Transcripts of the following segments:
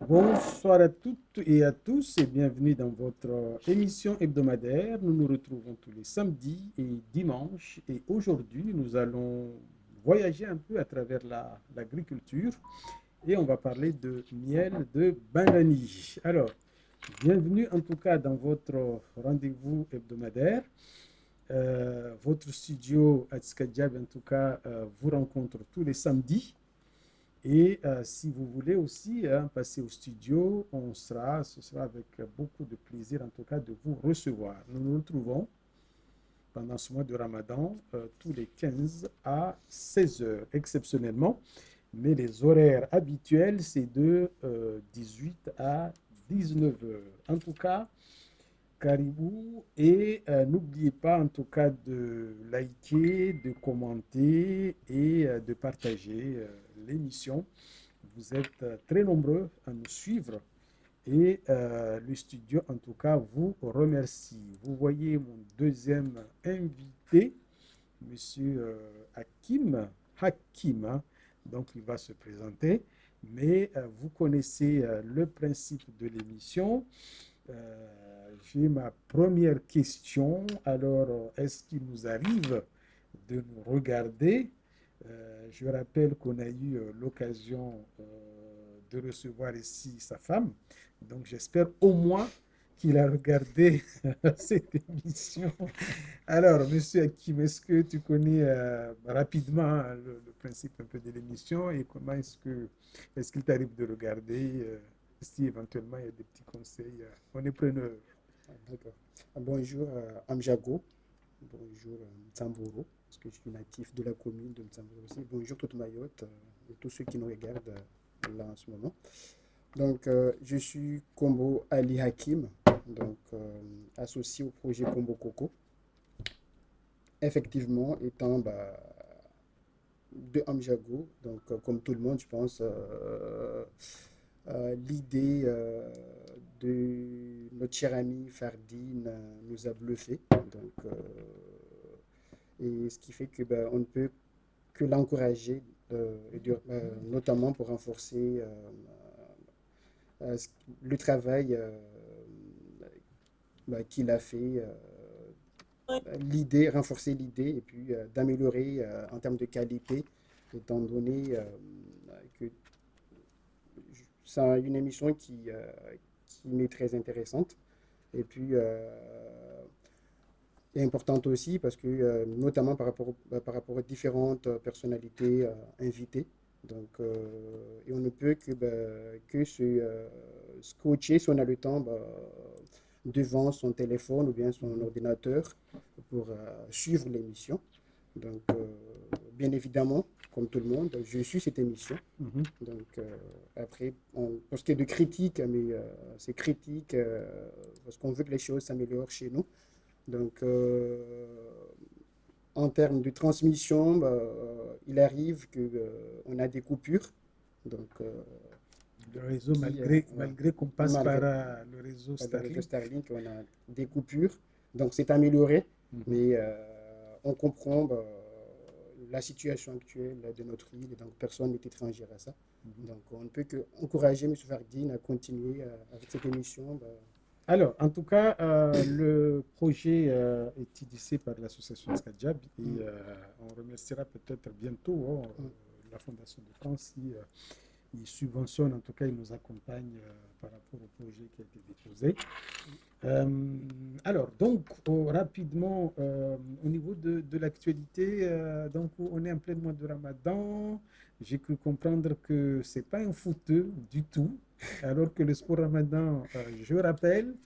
Bonsoir à toutes et à tous et bienvenue dans votre émission hebdomadaire. Nous nous retrouvons tous les samedis et dimanches et aujourd'hui nous allons voyager un peu à travers l'agriculture et on va parler de miel de banani. Alors, bienvenue en tout cas dans votre rendez-vous hebdomadaire. Votre studio Atskadjab en tout cas vous rencontre tous les samedis. Et si vous voulez aussi passer au studio, ce sera avec beaucoup de plaisir en tout cas de vous recevoir. Nous nous retrouvons pendant ce mois de Ramadan tous les 15 à 16 heures exceptionnellement, mais les horaires habituels c'est de 18 à 19 heures. En tout cas, Caribou et n'oubliez pas en tout cas de liker, de commenter et de partager l'émission. Vous êtes très nombreux à nous suivre et le studio, en tout cas, vous remercie. Vous voyez mon deuxième invité, Monsieur Hakim, hein. Donc, il va se présenter. Mais vous connaissez le principe de l'émission. J'ai ma première question. Alors, est-ce qu'il nous arrive de nous regarder? Je rappelle qu'on a eu l'occasion de recevoir ici sa femme. Donc, j'espère au moins qu'il a regardé cette émission. Alors, Monsieur Hakim, est-ce que tu connais rapidement le principe un peu de l'émission et comment est-ce qu'il t'arrive de regarder si éventuellement il y a des petits conseils, on est preneur. Ah, d'accord. Bonjour Amjago, bonjour Mtsamboro, parce que je suis natif de la commune de Mtsamboro aussi. Bonjour toute Mayotte et tous ceux qui nous regardent là en ce moment. Donc, je suis Kombo Ali Hakim, donc associé au projet Kombo Coco. Effectivement, étant de Amjago, donc comme tout le monde, je pense, l'idée de notre cher ami Fardine nous a bluffé. Donc, et ce qui fait que on ne peut que l'encourager, notamment pour renforcer euh, le travail qu'il a fait, renforcer l'idée et puis d'améliorer en termes de qualité, étant donné que c'est une émission qui m'est très intéressante. Et puis, est importante aussi parce que, notamment par rapport aux différentes personnalités invitées. Donc, et on ne peut que se scotcher si on a le temps devant son téléphone ou bien son ordinateur pour suivre l'émission. Donc, bien évidemment, comme tout le monde, je suis cette émission. Mhm. Donc, après, pour ce qui est de critique, mais c'est critique parce qu'on veut que les choses s'améliorent chez nous. Donc, en termes de transmission, il arrive qu'on a des coupures. Donc, Le réseau, ouais, malgré qu'on passe par malgré le réseau le réseau Starlink. Starlink, on a des coupures. Donc, c'est amélioré, Mhm. mais on comprend la situation actuelle de notre île, et donc personne n'est étranger à ça. Mhm. Donc, on ne peut que encourager M. Fardine à continuer avec cette émission. Alors, en tout cas, le projet est initié par l'association Skadjab et Mm, on remerciera peut-être bientôt mm, la Fondation de France si il subventionne, en tout cas, il nous accompagne par rapport au projet qui a été déposé. Euh, alors, donc, rapidement, au niveau de l'actualité, donc, on est en plein mois de Ramadan. J'ai cru comprendre que c'est pas un footeux du tout, alors que le sport Ramadan, je rappelle,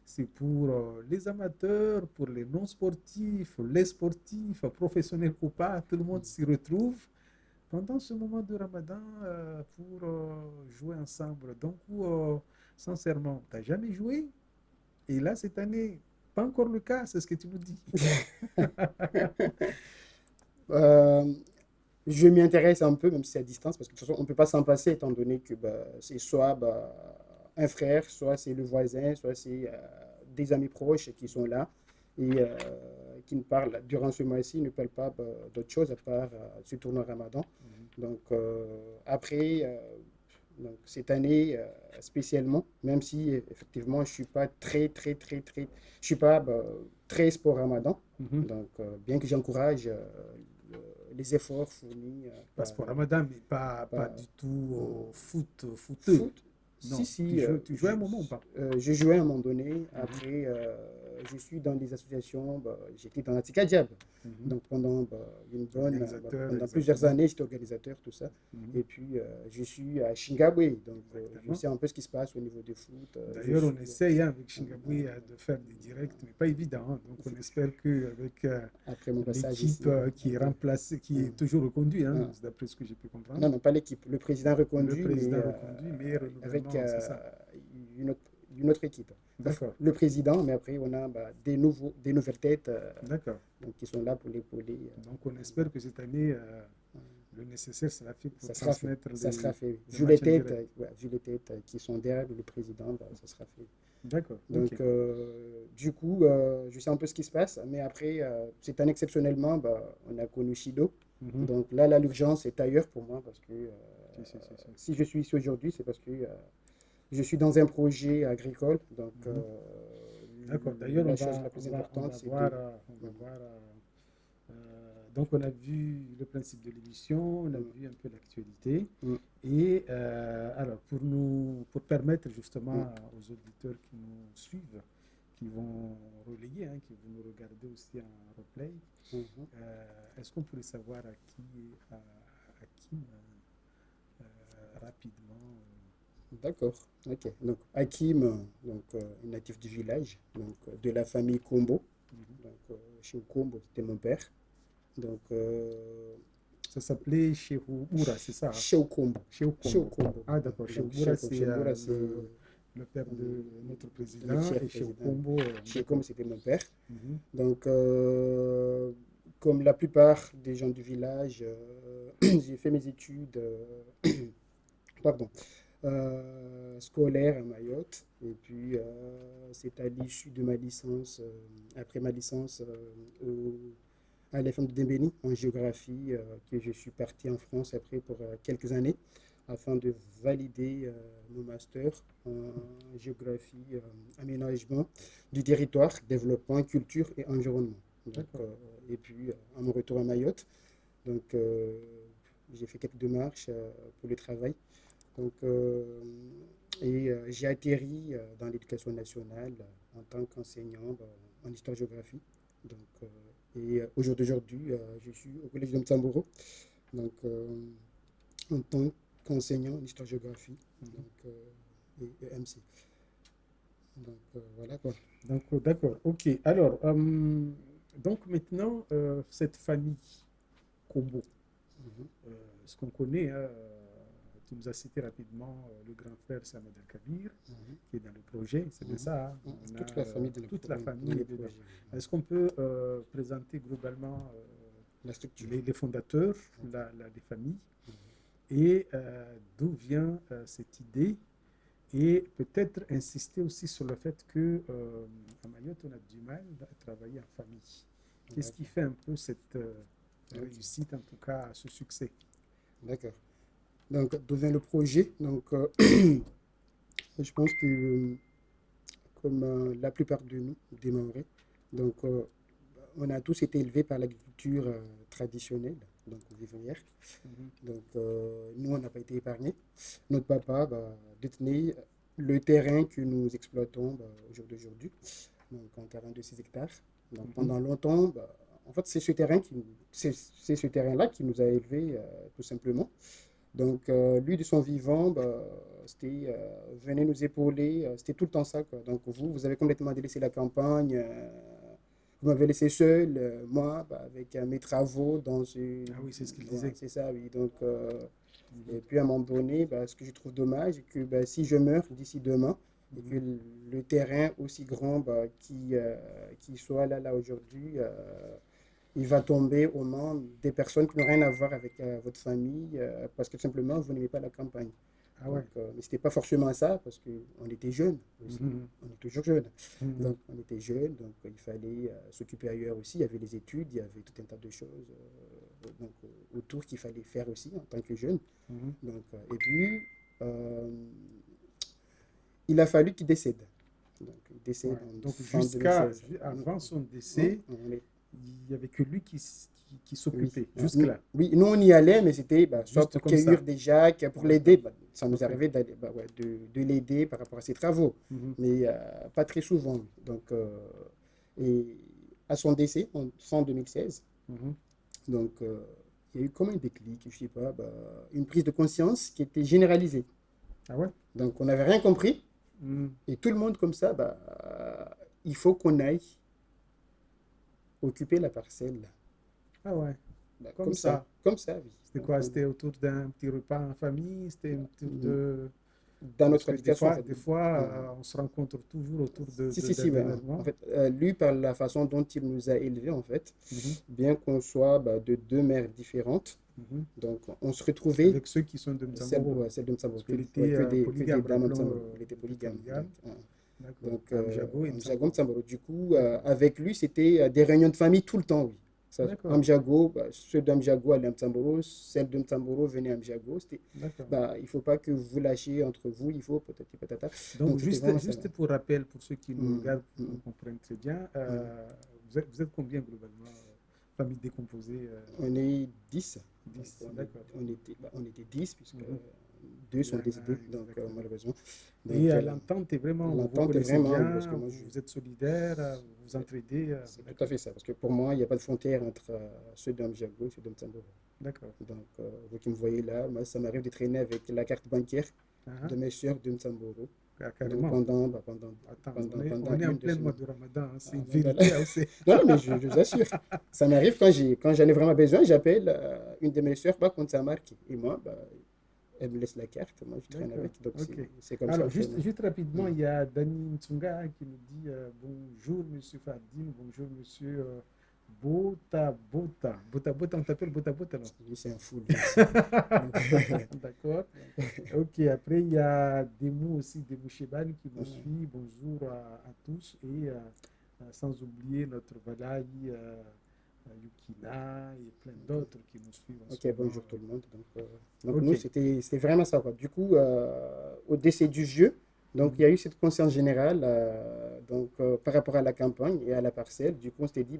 c'est pour les amateurs, pour les non-sportifs, les sportifs, professionnels ou pas, tout le monde mm. s'y retrouve pendant ce moment de Ramadan pour jouer ensemble. Donc, sincèrement, tu n'as jamais joué? Et là, cette année, pas encore le cas, c'est ce que tu nous dis. Euh, je m'y intéresse un peu, même si c'est à distance, parce que de toute façon, on ne peut pas s'en passer, étant donné que c'est soit un frère, soit c'est le voisin, soit c'est des amis proches qui sont là et qui ne parlent, durant ce mois-ci, ne parlent pas d'autre chose à part ce tournoi Ramadan. Donc, après, Donc, cette année, spécialement, même si effectivement, je suis pas je suis pas très sport ramadan. Mhm. Donc, bien que j'encourage les efforts fournis Passeport Ramadan, mais pas par du tout au footeux. foot. Si, Non, si, tu jouais un moment ou pas? je jouais à un moment donné. Mhm, Après, je suis dans des associations. J'étais dans la Diab. mhm. Donc, Organisateur, pendant plusieurs exactement. années, j'étais organisateur, tout ça. Mhm. Et puis, je suis à Shingabwe. Donc, je Exactement. sais un peu ce qui se passe au niveau du foot. D'ailleurs, on essaye hein, avec Shingabui de faire des directs, mais pas évident, hein. Donc, on espère qu'avec après mon passage l'équipe ici. qui est remplacée, qui Euh, est toujours reconduite, hein, euh, d'après ce que j'ai pu comprendre, non, non, pas l'équipe. Le président le reconduit, mais président reconduit, mais avec renouvellement, c'est ça. une autre, une autre équipe. D'accord, Le président, mais après, on a des nouvelles têtes d'accord. donc, qui sont là pour l'épauler. Donc, on espère que cette année, le nécessaire sera fait pour Ça sera fait. transmettre Ça sera fait. les Vu les matchs en têtes, direct. ouais, vu les têtes qui sont derrière le président, ça sera fait. D'accord, ok. Donc, du coup, je sais un peu ce qui se passe, mais après, cette année exceptionnellement, on a connu Shido. Mhm. Donc là, l'urgence est ailleurs pour moi parce que Si, si, si, si. si je suis ici aujourd'hui, c'est parce que je suis dans un projet agricole. Donc, Mhm. D'accord. D'ailleurs, la chose la plus on importante, va c'est voir, de. donc, on a vu le principe de l'émission, on a Mm, vu un peu l'actualité. mm, Et alors, pour permettre mm, justement aux auditeurs qui nous suivent, qui vont relayer, hein, qui vont nous regarder aussi en replay, mhm. est-ce qu'on pourrait savoir à qui, Hakim, rapidement D'accord. Ok. Donc, Hakim, un natif du village, donc, de la famille Kombo. mhm. Donc, chez Kombo, c'était mon père. Donc, Ça s'appelait Shehu c'est ça, hein? chez Kombo. Shehu Chez Kombo. Kombo. Ah, d'accord. Shehu Donc, chez c'est Kombo, c'est le père de notre le président cher et Shehu président. Kombo, Chez d'accord. Kombo, c'était mon père. Mhm, Donc, comme la plupart des gens du village, j'ai fait mes études pardon, scolaires à Mayotte. Et puis, c'est à l'issue de ma licence, après ma licence à l'EFM de Dembéni en géographie, que je suis parti en France après pour quelques années afin de valider mon master en géographie, aménagement du territoire, développement, culture et environnement. Donc, d'accord. et puis, à mon retour à Mayotte, donc, j'ai fait quelques démarches pour le travail. Donc, j'ai atterri dans l'éducation nationale en tant qu'enseignant en histoire-géographie. Donc, au jour d'aujourd'hui, je suis au collège de Mtsamboro, donc en tant qu'enseignant en histoire-géographie, Mhm. donc et MC. Donc voilà quoi. Donc, d'accord. Ok. Alors, donc maintenant, cette famille Kombo, Mhm, ce qu'on connaît, hein, tu nous as cité rapidement le grand frère Samed El-Kabir, mhm, qui est dans le projet, c'est bien mhm. ça, hein. Mhm. On a Toute la famille toute la dans famille les est dedans. projets, Est-ce qu'on peut présenter globalement la structure. les fondateurs, Mhm, les familles, et d'où vient cette idée, et peut-être insister aussi sur le fait que à Mayotte, on a du mal à travailler en famille. mhm. Qu'est-ce qui D'accord. fait un peu cette Ok. réussite, en tout cas, ce succès? D'accord. Donc, d'où vient le projet? Donc, je pense que, comme la plupart de nous, des Mahorais, donc, on a tous été élevés par l'agriculture traditionnelle, donc vivrière. Mhm, Donc, nous, on n'a pas été épargnés. Notre papa détenait le terrain que nous exploitons au jour d'aujourd'hui, donc un terrain de 6 hectares. Donc, mhm. pendant longtemps, en fait, c'est ce terrain-là qui nous a élevés, tout simplement. Donc, lui, de son vivant, c'était venez nous épauler, c'était tout le temps ça, quoi. Donc, vous avez complètement délaissé la campagne, vous m'avez laissé seul, moi, avec mes travaux dans Ah oui, c'est ce qu'il voilà, disait. c'est ça, oui. Donc, Mhm, et puis à un moment donné, ce que je trouve dommage, c'est que si je meurs d'ici demain, et que mhm. le terrain aussi grand qui soit là aujourd'hui, il va tomber aux mains des personnes qui n'ont rien à voir avec votre famille parce que tout simplement vous n'aimez pas la campagne. Ah Donc, ouais. mais c'était pas forcément ça parce qu'on était jeunes aussi, Mhm, on est toujours jeunes. mhm. Donc on était jeunes, donc il fallait s'occuper ailleurs aussi. Il y avait les études, il y avait tout un tas de choses donc, autour qu'il fallait faire aussi en tant que jeune. Mhm. Donc, et puis euh, il a fallu qu'il décède. Donc, il décède Ouais. en Donc, fin 2016. avant son Hein, décès, on est- il n'y avait que lui qui Oui. s'occupait, Hein, nous, jusque-là. oui, nous on y allait, mais c'était soit Juste pour comme cueillir ça. des jacks, pour l'aider. D'accord. Ça nous Ok. arrivait de l'aider par rapport à ses travaux, Mhm. mais pas très souvent. Donc, et à son décès, en fin 2016, Mhm. donc il y a eu comme un déclic, je sais pas, une prise de conscience qui était généralisée. Ah ouais? Donc, on n'avait rien compris, Mhm. et tout le monde comme ça, il faut qu'on aille occuper la parcelle. Ah ouais, comme Comme ça. ça, oui. C'était Donc, quoi? C'était autour d'un petit repas en famille? C'était autour de... dans Parce notre que habitation, en fait. des fois euh, on se rencontre toujours autour si, ouais, en d'événements. fait, lui, par la façon dont il nous a élevés, en fait, Mhm. bien qu'on soit de deux mères différentes, Mhm. donc on se retrouvait, Avec ceux qui sont de Mzamboro. celle de Mtsabo, Parce qu'il ouais, était que des polygame, dames rappelons, Mtsabo, il était il était polygame. polygame. D'accord. Donc Amjago et Amjago Mzamboro. Mtsabo. Du coup, D'accord. avec lui, c'était des réunions de famille tout le temps, oui. Ça, D'accord. Amjago, ceux d'Amjago allaient à Mtsamboro, celles de Mtsamboro venaient à Amjago. D'accord. Il ne faut pas que vous lâchiez entre vous, il faut peut-être patata. Donc, Donc c'était vraiment ça. juste pour rappel, pour ceux qui nous Hum, regardent, pour qu'on hum, comprenne très bien, hum. vous êtes combien globalement, famille décomposée On est 10. Donc, 10, d'accord. on était 10, puisque Mhm. deux Il y sont en a un, décédés, donc exactement. malheureusement. Et Donc, l'entente est vraiment, vous vous l'entente est connaissez vraiment, oui, parce que bien, moi, vous êtes solidaires, vous vous entraidez. c'est tout à D'accord. fait ça. Parce que pour moi, il n'y a pas de frontière entre ceux d'Amjago et ceux d'Amtsamboro. D'accord. Donc, vous qui me voyez là, moi, ça m'arrive de traîner avec la carte bancaire Ah, de mes sœurs de Mtsamboro. Donc, carrément. Attends, on est en une de plein ces... mois de Ramadan, hein, c'est Ah, une ben voilà. vérité, hein, Non, non, mais je vous assure, ça m'arrive quand j'en ai vraiment besoin, j'appelle une de mes sœurs, quand ça marque. Et moi, elle me laisse la carte, moi je traîne D'accord, avec. Donc ok. c'est comme ça Alors, actuellement. juste rapidement, Hmm. il y a Dani Ntunga qui nous dit bonjour, monsieur Fardine, bonjour, monsieur Bota Bota. Bota Bota, on t'appelle Bota Bota, alors. Lui, c'est un fou, lui aussi. Donc, D'accord. Ok, après, il y a Demo aussi, Demo Sheban qui nous euh, suit. Bonjour à tous. Et sans oublier notre Valaï, Yukina et plein d'autres qui nous suivent en ce ok, moment. bonjour tout le monde. Donc Ok. nous, c'était vraiment ça, quoi. Du coup, au décès du vieux, donc il Mhm. y a eu cette conscience générale par rapport à la campagne et à la parcelle. Du coup, on s'était dit,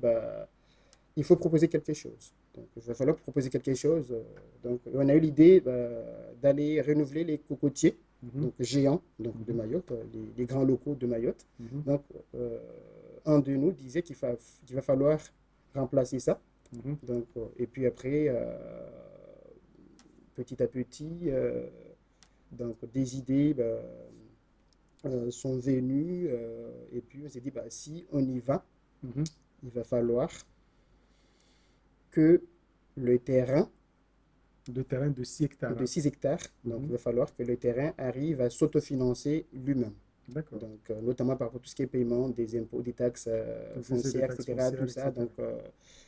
il faut proposer quelque chose. Donc, il va falloir proposer quelque chose. Donc, on a eu l'idée d'aller renouveler les cocotiers, Mhm. donc géants, donc de Mhm. Mayotte, les grands locaux de Mayotte. Mhm. Donc, un de nous disait qu'il va falloir remplacer ça. Mhm. Donc, et puis après, petit à petit, donc des idées sont venues. Et puis, on s'est dit, si on y va, Mhm. il va falloir que le terrain De terrain de 6 hectares. de Hein. 6 hectares, donc Mhm. il va falloir que le terrain arrive à s'autofinancer lui-même. D'accord. Donc, notamment par rapport à tout ce qui est paiement des impôts, des taxes Des foncières, taxes etc. foncières, Tout ça. etc. Donc,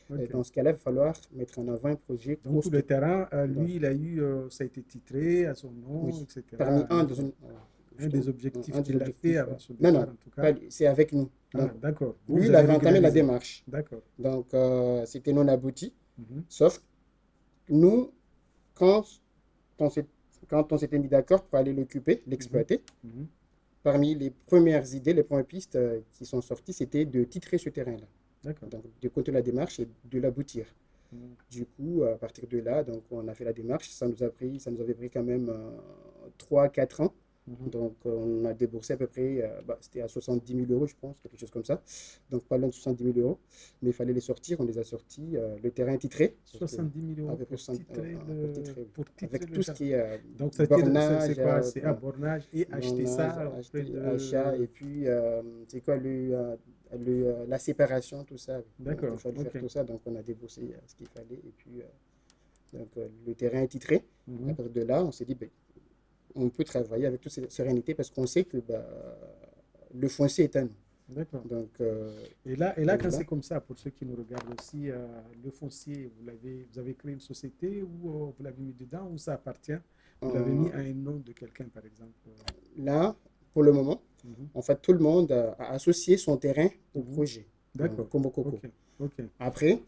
Ok. dans ce cas-là, il va falloir mettre en avant un projet Donc, tout le costaud. terrain, Donc, lui, il a eu, ça a été titré à son nom, oui, parmi etc. un des, Un des objectifs un des qu'il a fait objectifs. avant son Non, départ, non, en tout cas. c'est avec nous. Ah, Donc, d'accord. Vous, lui, vous il avez avait entamé la régularisé. démarche. D'accord. Donc, c'était non abouti. Mhm. Sauf que nous, quand on s'est- quand on s'était mis d'accord pour aller l'occuper, Mhm. l'exploiter, Mhm. parmi les premières idées, les premières pistes qui sont sorties, c'était de titrer ce terrain-là. D'accord. Donc, de continuer la démarche et de l'aboutir. Mhm. Du coup, à partir de là, donc, on a fait la démarche. Ça nous avait pris quand même 3-4 ans. Mhm. Donc, on a déboursé à peu près, c'était à 70 000 euros, je pense, quelque chose comme ça. Donc, pas loin de 70 000 euros. Mais il fallait les sortir, on les a sortis. Le terrain est titré. 70 000 À euros peu près 60, le, titré, oui. pour titrer Avec le tout ce terrain. qui est Donc, c'est bornage, quoi? C'est un bornage et acheter bornage, ça auprès achat, et de... puis c'est quoi la séparation, tout ça. Donc, il D'accord. fallait faire Ok. tout ça. Donc, on a déboursé ce qu'il fallait. Et puis, le terrain est titré. À Mhm. partir de là, on s'est dit, on peut travailler avec toute cette sérénité parce qu'on sait que le foncier est à nous. D'accord. Donc, Et là, quand voilà. c'est comme ça, pour ceux qui nous regardent aussi, le foncier, vous avez créé une société ou vous l'avez mis dedans ou ça appartient? Vous l'avez mis Euh, à un nom de quelqu'un, par exemple. Là, pour le moment, Mhm. en fait, tout le monde a associé son terrain au Mhm. projet. Donc, D'accord. Kombo Coco. Ok. Ok. Après,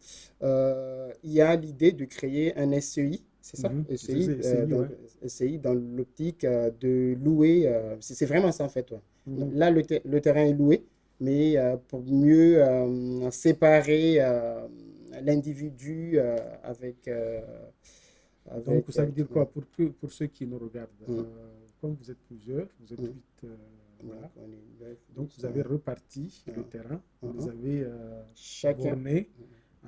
il y a l'idée de créer un SCI C'est ça, C'est SCI, donc ouais. SCI dans l'optique de louer, c'est vraiment ça en fait. Ouais. Donc, Mhm. là, le terrain est loué, mais pour mieux séparer l'individu Donc, avec ça veut dire ouais. quoi pour ceux qui nous regardent? Mm, Comme vous êtes plusieurs, vous êtes mm. huit, Donc voilà. on est 9, Donc, 10, vous avez reparti le 1, terrain, vous 1, les 1. avez Chacun, bornés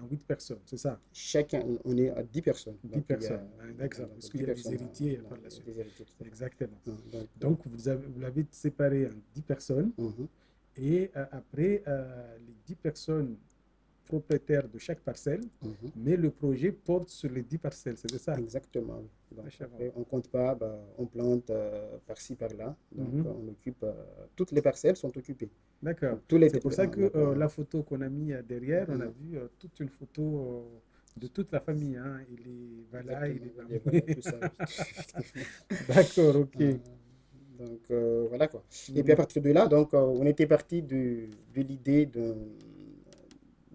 en 8 personnes, c'est ça? chacun, on est à 10 personnes. 10 Donc il y a personnes, hein, d'exemple, parce donc qu'il 10 y a des personnes héritiers dans par la suite. des héritiers, tout à fait. Exactement. Donc, Donc, vous l'avez séparé en 10 personnes mhm, et après, les 10 personnes propriétaires de chaque parcelle, mhm. mais le projet porte sur les 10 parcelles, c'est ça? Exactement. Oui. Donc D'accord. après, on compte pas, bah, on plante par-ci, par-là. Donc Mhm. on occupe, toutes les parcelles sont occupées. D'accord. Donc tous les, C'est pour ça que donc, la photo qu'on a mis derrière, on a mhm, vu toute une photo de toute la famille, hein, et les Vala et exactement. les Et voilà, Bamoué. tout ça, oui. Effectivement. D'accord, ok. Euh, donc voilà quoi. Et puis à Mhm, partir de là, donc on était parti de l'idée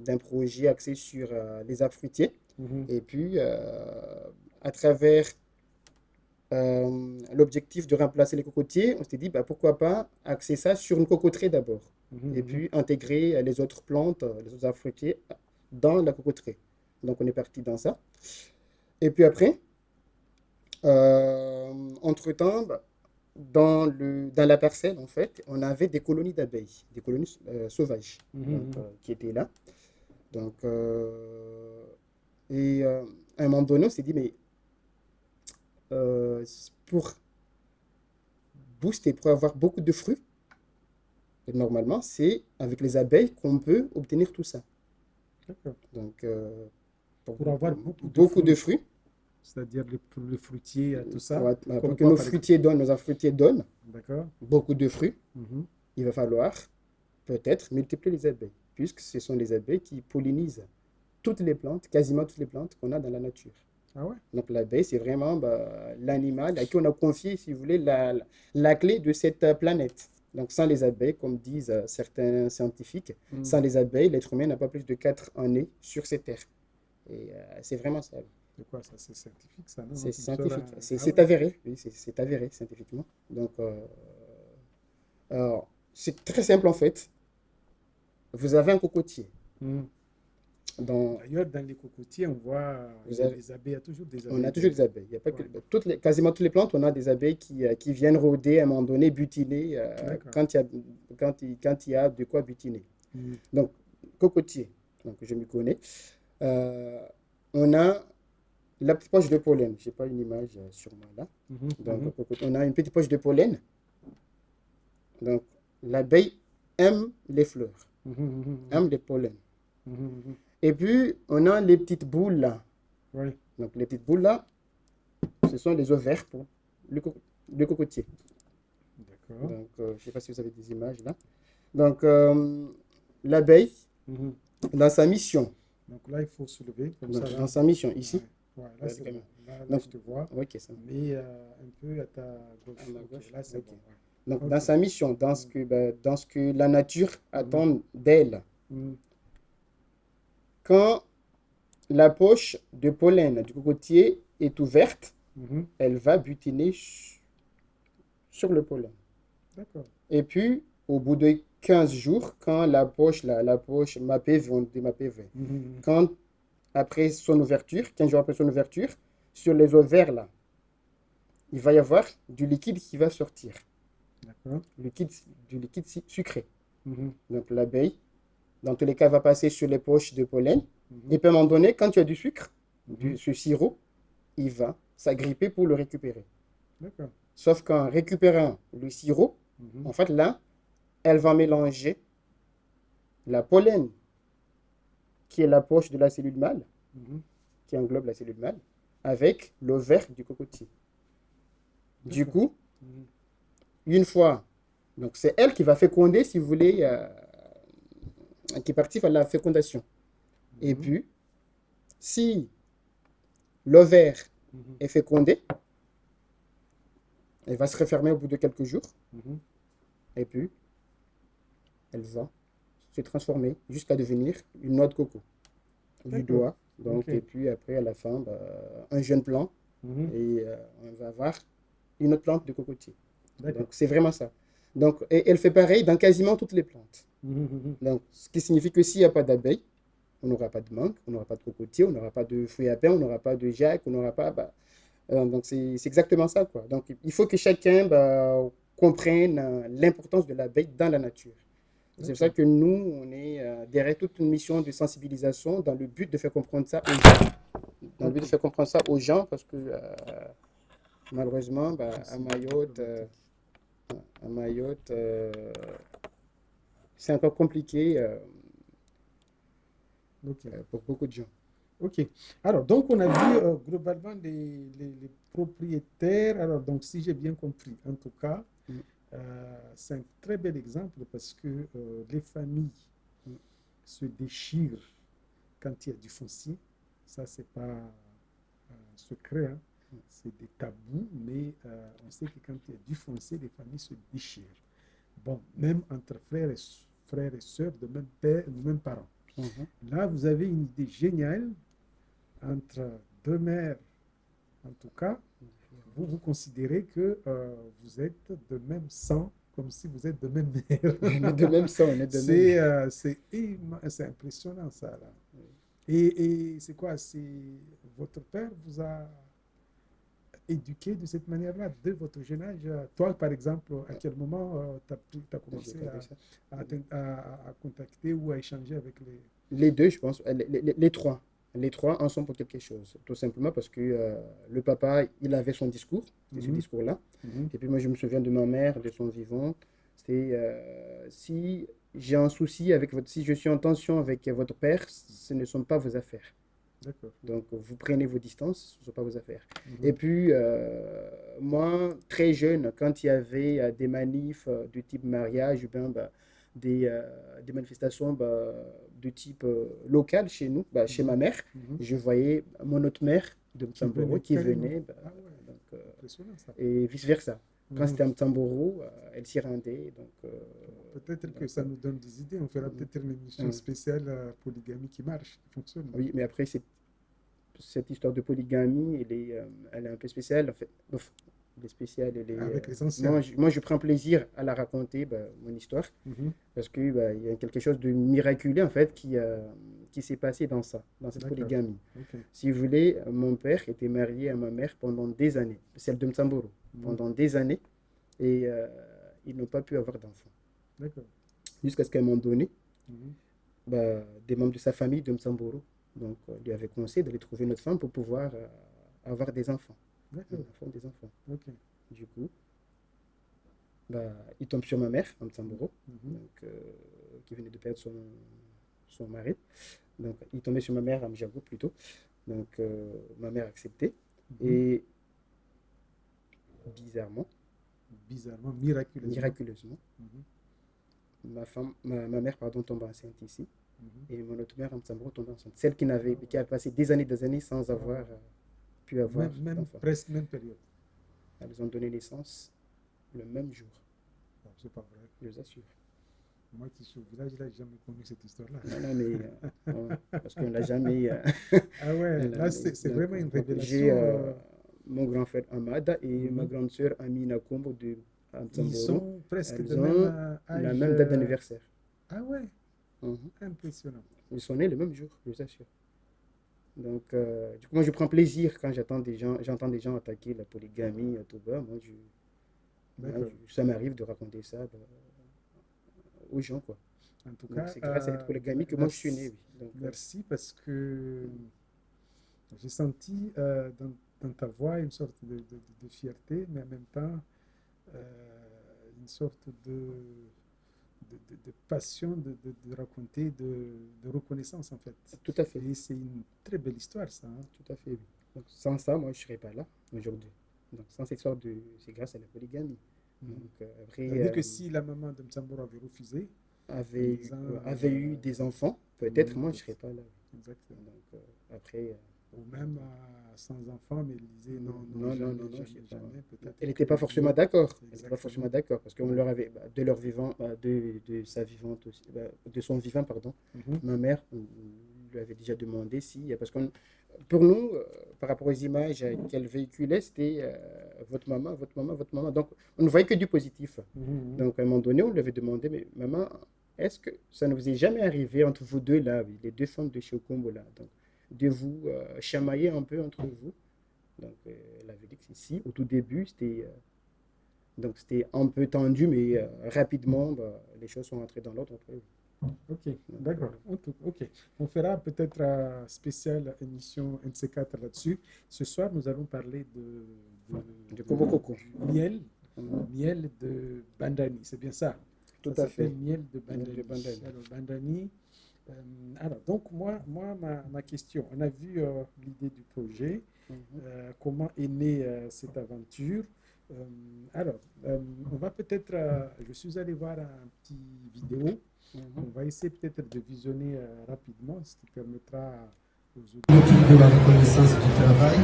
d'un projet axé sur les arbres fruitiers. mhm, Et puis à travers l'objectif de remplacer les cocotiers, on s'est dit bah, pourquoi pas axer ça sur une cocoterie d'abord. mhm, Et mhm. puis intégrer les autres plantes, les autres arbres fruitiers dans la cocoterie. Donc on est parti dans ça. Et puis après, entre-temps, bah, dans la parcelle, en fait, on avait des colonies d'abeilles, des colonies sauvages, Mhm, donc, mhm. qui étaient là. Donc, et à un moment donné, on s'est dit, mais pour booster, pour avoir beaucoup de fruits, normalement, c'est avec les abeilles qu'on peut obtenir tout ça. D'accord. Donc, pour Pour avoir beaucoup de beaucoup de fruits, fruits, c'est-à-dire pour le fruitier, tout ça, ouais, pour comme que quoi nos par exemple? fruitiers donnent, nos arbres fruitiers donnent D'accord. beaucoup de fruits, Mhm. il va falloir peut-être multiplier les abeilles, puisque ce sont les abeilles qui pollinisent toutes les plantes, quasiment toutes les plantes qu'on a dans la nature. Ah ouais? Donc l'abeille, c'est vraiment bah, l'animal à qui on a confié, si vous voulez, la clé de cette planète. Donc sans les abeilles, comme disent certains scientifiques, sans Mhm. les abeilles, l'être humain n'a pas plus de 4 années sur cette terre. Et c'est vraiment ça. C'est quoi ça? C'est scientifique ça, non? C'est Non, tu me sors scientifique. Ah C'est ouais? avéré. Oui, c'est avéré scientifiquement. Donc, c'est très simple en fait. Vous avez un cocotier. Mhm. Dans, D'ailleurs, dans les cocotiers, on voit, il vous y a avez, des abeilles, il y a toujours des on abeilles a toujours des dedans. abeilles. Il y a pas que, Ouais. quasiment toutes les plantes, on a des abeilles qui viennent rôder à un moment donné, butiner D'accord. quand il y a de quoi butiner. Mhm. Donc, cocotier, donc je me connais. Euh, on a la petite poche de pollen. Je n'ai pas une image sur moi là. Mhm. Donc, Mhm. on a une petite poche de pollen. Donc, l'abeille aime les fleurs, Mhm. Mhm. aime les pollens. Mhm. Mhm. Et puis, on a les petites boules là. Oui, Donc, les petites boules là, ce sont les ovaires pour le, le cocotier. d'accord. Donc, je ne sais pas si vous avez des images là. Donc, l'abeille, Mhm. dans sa mission, Donc là, il faut soulever comme donc, ça là. dans sa mission ici, Ouais. Ouais, là regardez c'est quand bon. même. Là, Donc, je te vois. ok, ça. Mais un peu à ta À gauche. ma Ok, gauche, là c'est ok. bon. Donc, Ouais. dans Ok. sa mission, Mhm. dans ce que la nature Mhm. attend d'elle, Mhm. quand la poche de pollen du cocotier est ouverte, Mhm. elle va butiner sur le pollen. D'accord. Et puis, au bout de 15 jours, quand la poche MAPV, on dit MAPV, Mhm. quand après son ouverture, 15 jours après son ouverture, sur les ovaires là, il va y avoir du liquide qui va sortir, D'accord. liquide, du liquide sucré. Mhm. Donc l'abeille, dans tous les cas, va passer sur les poches de pollen. Mhm. Et puis à un moment donné, quand tu as du sucre, Mhm. ce sirop, il va s'agripper pour le récupérer. D'accord. Sauf qu'en récupérant le sirop, Mhm. en fait là, elle va mélanger la pollen, qui est la poche de la cellule mâle, Mhm. qui englobe la cellule mâle, avec l'ovaire du cocotier. Du D'accord. coup, Mhm. une fois, donc c'est elle qui va féconder, si vous voulez, qui participe à la fécondation. Et Mhm. puis, si l'ovaire Mhm. est fécondé, elle va se refermer au bout de quelques jours, Mhm. et puis elle va se transformer jusqu'à devenir une noix de coco du D'accord. doigt. Ok. Donc, et puis après, à la fin, bah, un jeune plant Mhm. et on va avoir une autre plante de cocotier. Donc, D'accord. c'est vraiment ça. Donc, et elle fait pareil dans quasiment toutes les plantes. Mhm, mhm. Donc, ce qui signifie que s'il n'y a pas d'abeilles, on n'aura pas de mangue, on n'aura pas de cocotier, on n'aura pas de fruits à pain, on n'aura pas de jac, on n'aura pas. Donc, c'est exactement ça, quoi. Donc, il faut que chacun comprenne l'importance de l'abeille dans la nature. C'est pour ça D'accord. que nous, on est derrière toute une mission de sensibilisation dans le but de faire comprendre ça aux gens. Dans le but Ok. de faire comprendre ça aux gens, parce que malheureusement, C'est une problématique. À Mayotte, c'est encore compliqué Ok. pour beaucoup de gens. Ok. Alors, donc, on a vu globalement les propriétaires. Alors, donc, si j'ai bien compris, en tout cas, Mm, c'est un très bel exemple parce que les familles mm, se déchirent quand il y a du foncier. Ça, c'est pas secret, hein. mm. C'est des tabous, mais on sait que quand il y a du foncier, les familles se déchirent. Bon, même entre frères et sœurs de même père, de même parents. Mhm. Là, vous avez une idée géniale entre deux mères, en tout cas, vous considérez que vous êtes de même sang, comme si vous êtes de même On est de mère. même sang, on est de même. C'est impressionnant ça là. Et c'est quoi? C'est votre père vous a éduqué de cette manière-là, dès votre jeune âge. Toi, par exemple, à quel moment tu as J'ai commencé compris ça. à contacter ou à échanger avec les... Les deux, je pense, les trois. Les trois en sont pour quelque chose. Tout simplement parce que le papa, il avait son discours, c'était ce Mhm, discours-là. mhm. Et puis moi, je me souviens de ma mère, de son vivant. C'est si j'ai un souci avec votre, si je suis en tension avec votre père, ce ne sont pas vos affaires. D'accord. Donc, vous prenez vos distances, ce ne sont pas vos affaires. Et Mhm, puis, moi, très jeune, quand il y avait des manifs de type mariage, des manifestations de type local chez nous, chez mhm, ma mère, mhm. je voyais mon autre mère de Qui Mtsamboro venait qui carrément. venait, Ah ouais, donc, impressionnant ça. et vice-versa. Quand Mhm. c'était à Mtsamboro, elle s'y rendait. Peut-être que Donc, ça nous donne des idées. On fera peut-être une émission euh, spéciale polygamie qui marche, qui fonctionne. oui, mais après, cette histoire de polygamie, elle est un peu spéciale. En fait, enfin, elle est spéciale. Avec les anciens. Moi, je prends plaisir à la raconter, mon histoire, Mhm. parce que il y a quelque chose de miraculeux en fait qui s'est passé dans ça, dans cette D'accord. polygamie. Ok. Si vous voulez, mon père était marié à ma mère pendant des années, celle de Mtsamboro, Mhm. pendant des années, et ils n'ont pas pu avoir d'enfants. D'accord. Jusqu'à ce qu'à un moment donné, Mhm. des membres de sa famille de Mtsamboro donc, lui avaient conseillé d'aller trouver une autre femme pour pouvoir avoir des enfants. Un D'accord. enfant, des enfants. Ok. Du coup, il tombe sur ma mère, en Mhm. Mtsamboro, Mhm. donc, qui venait de perdre son mari. Donc, il tombait sur ma mère, à Mjago plutôt. Donc, ma mère acceptait. Mhm. Et bizarrement, Bizarrement, miraculeusement. miraculeusement, Mhm. ma mère pardon, tombe enceinte ici. Mhm. Et mon autre mère, en Mtsamboro, tombe enceinte. Celle Ah ouais. qui a passé des années sans avoir pu avoir Même, d'enfant. presque même période. Elles ont donné naissance le même jour, Bon, c'est pas vrai. je vous assure. Moi qui suis au village, là, j'ai jamais connu cette histoire-là. Non, non, mais parce qu'on l'a jamais. Ah ouais, là, c'est vraiment une Donc, j'ai révélation. mon grand frère Amada et ma Mhm. grande sœur Amina Kombo de Ils Mtsamboro. sont presque de Elles même ont la âge. même date d'anniversaire. Ah ouais, Mhm. impressionnant. Ils sont nés le même jour, je vous assure. Donc, du coup, moi, je prends plaisir quand j'entends des gens attaquer la polygamie, tout bas. D'accord. Ça m'arrive de raconter ça aux gens, quoi. En tout Donc, cas, c'est grâce à cette polygamie que moi, je suis né, merci, oui. Donc, merci parce que j'ai senti dans ta voix une sorte de fierté, mais en même temps une sorte de passion de raconter, de reconnaissance en fait. tout à fait, Et c'est une très belle histoire ça, hein. tout à fait, oui. Donc, sans ça, moi, je ne serais pas là aujourd'hui. Donc, sans cette sorte de... C'est grâce à la polygamie. Mhm. Donc, Ça après, veut dire que si la maman de Msamboro avait refusé en disant avait eu des enfants, peut-être mhm, moi, je ne serais pas là. exactement. Donc, après, Ou même sans enfant, mais il disait non, non, non, non, non, jamais, non, je sais jamais, pas. jamais. Peut-être Elle que n'était pas forcément Dieu, d'accord. Elle n'était pas exactement. forcément d'accord parce qu'on leur avait, de leur vivant, de sa vivante aussi, de son vivant, pardon. Mhm, Ma mère lui avait déjà demandé si, parce qu'on pour nous, par rapport aux images qu'elle véhiculait, c'était votre maman, votre maman, votre maman. Donc, on ne voyait que du positif. Mhm. Donc, à un moment donné, on lui avait demandé, mais maman, est-ce que ça ne vous est jamais arrivé entre vous deux là, oui, les deux femmes de chez Okombo là, donc, de vous chamailler un peu entre vous? Donc, elle avait dit que si, au tout début, c'était un peu tendu, mais rapidement, bah, les choses sont entrées dans l'ordre entre eux. Ok, Donc, d'accord. Ok. On fera peut-être un spécial émission, un de ces quatre là-dessus. Ce soir, nous allons parler du Kobo Coco. du miel, Mhm. miel de Bandani. C'est bien ça. Tout Ça à s'appelle fait. miel de Miel de Bandani. Bandani. Alors, Bandani. euh, alors, donc, ma question, on a vu l'idée du projet, Mhm. comment est née cette aventure. Euh, alors, on va peut-être, je suis allé voir un petit vidéo. Mhm. On va essayer peut-être de visionner rapidement, ce qui permettra aux De auditeurs. la reconnaissance du travail.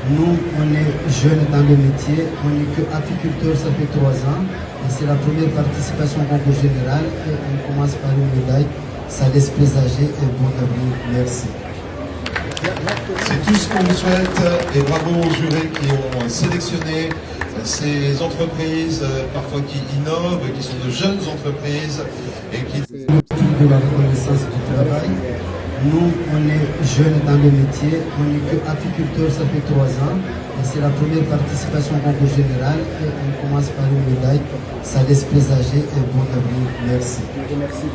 Nous, on est jeunes dans le métier, on n'est que apiculteurs, ça fait 3 ans. Et c'est la première participation au concours général. Et on commence par une médaille. Ça laisse présager un bon avenir. Merci. Donc là, actuellement, C'est je tout suis ce à qu'on vous la souhaite et bravo aux jurés qui ont sélectionné ces entreprises parfois qui innovent, qui sont de jeunes entreprises et qui C'est De la reconnaissance du voilà, travail. c'est Nous, on est jeunes dans le métier, on n'est que apiculteurs, ça fait 3 ans. Et c'est la première participation au concours général. Et on commence par une médaille. Ça laisse présager un bon avenir. Merci. je remercie.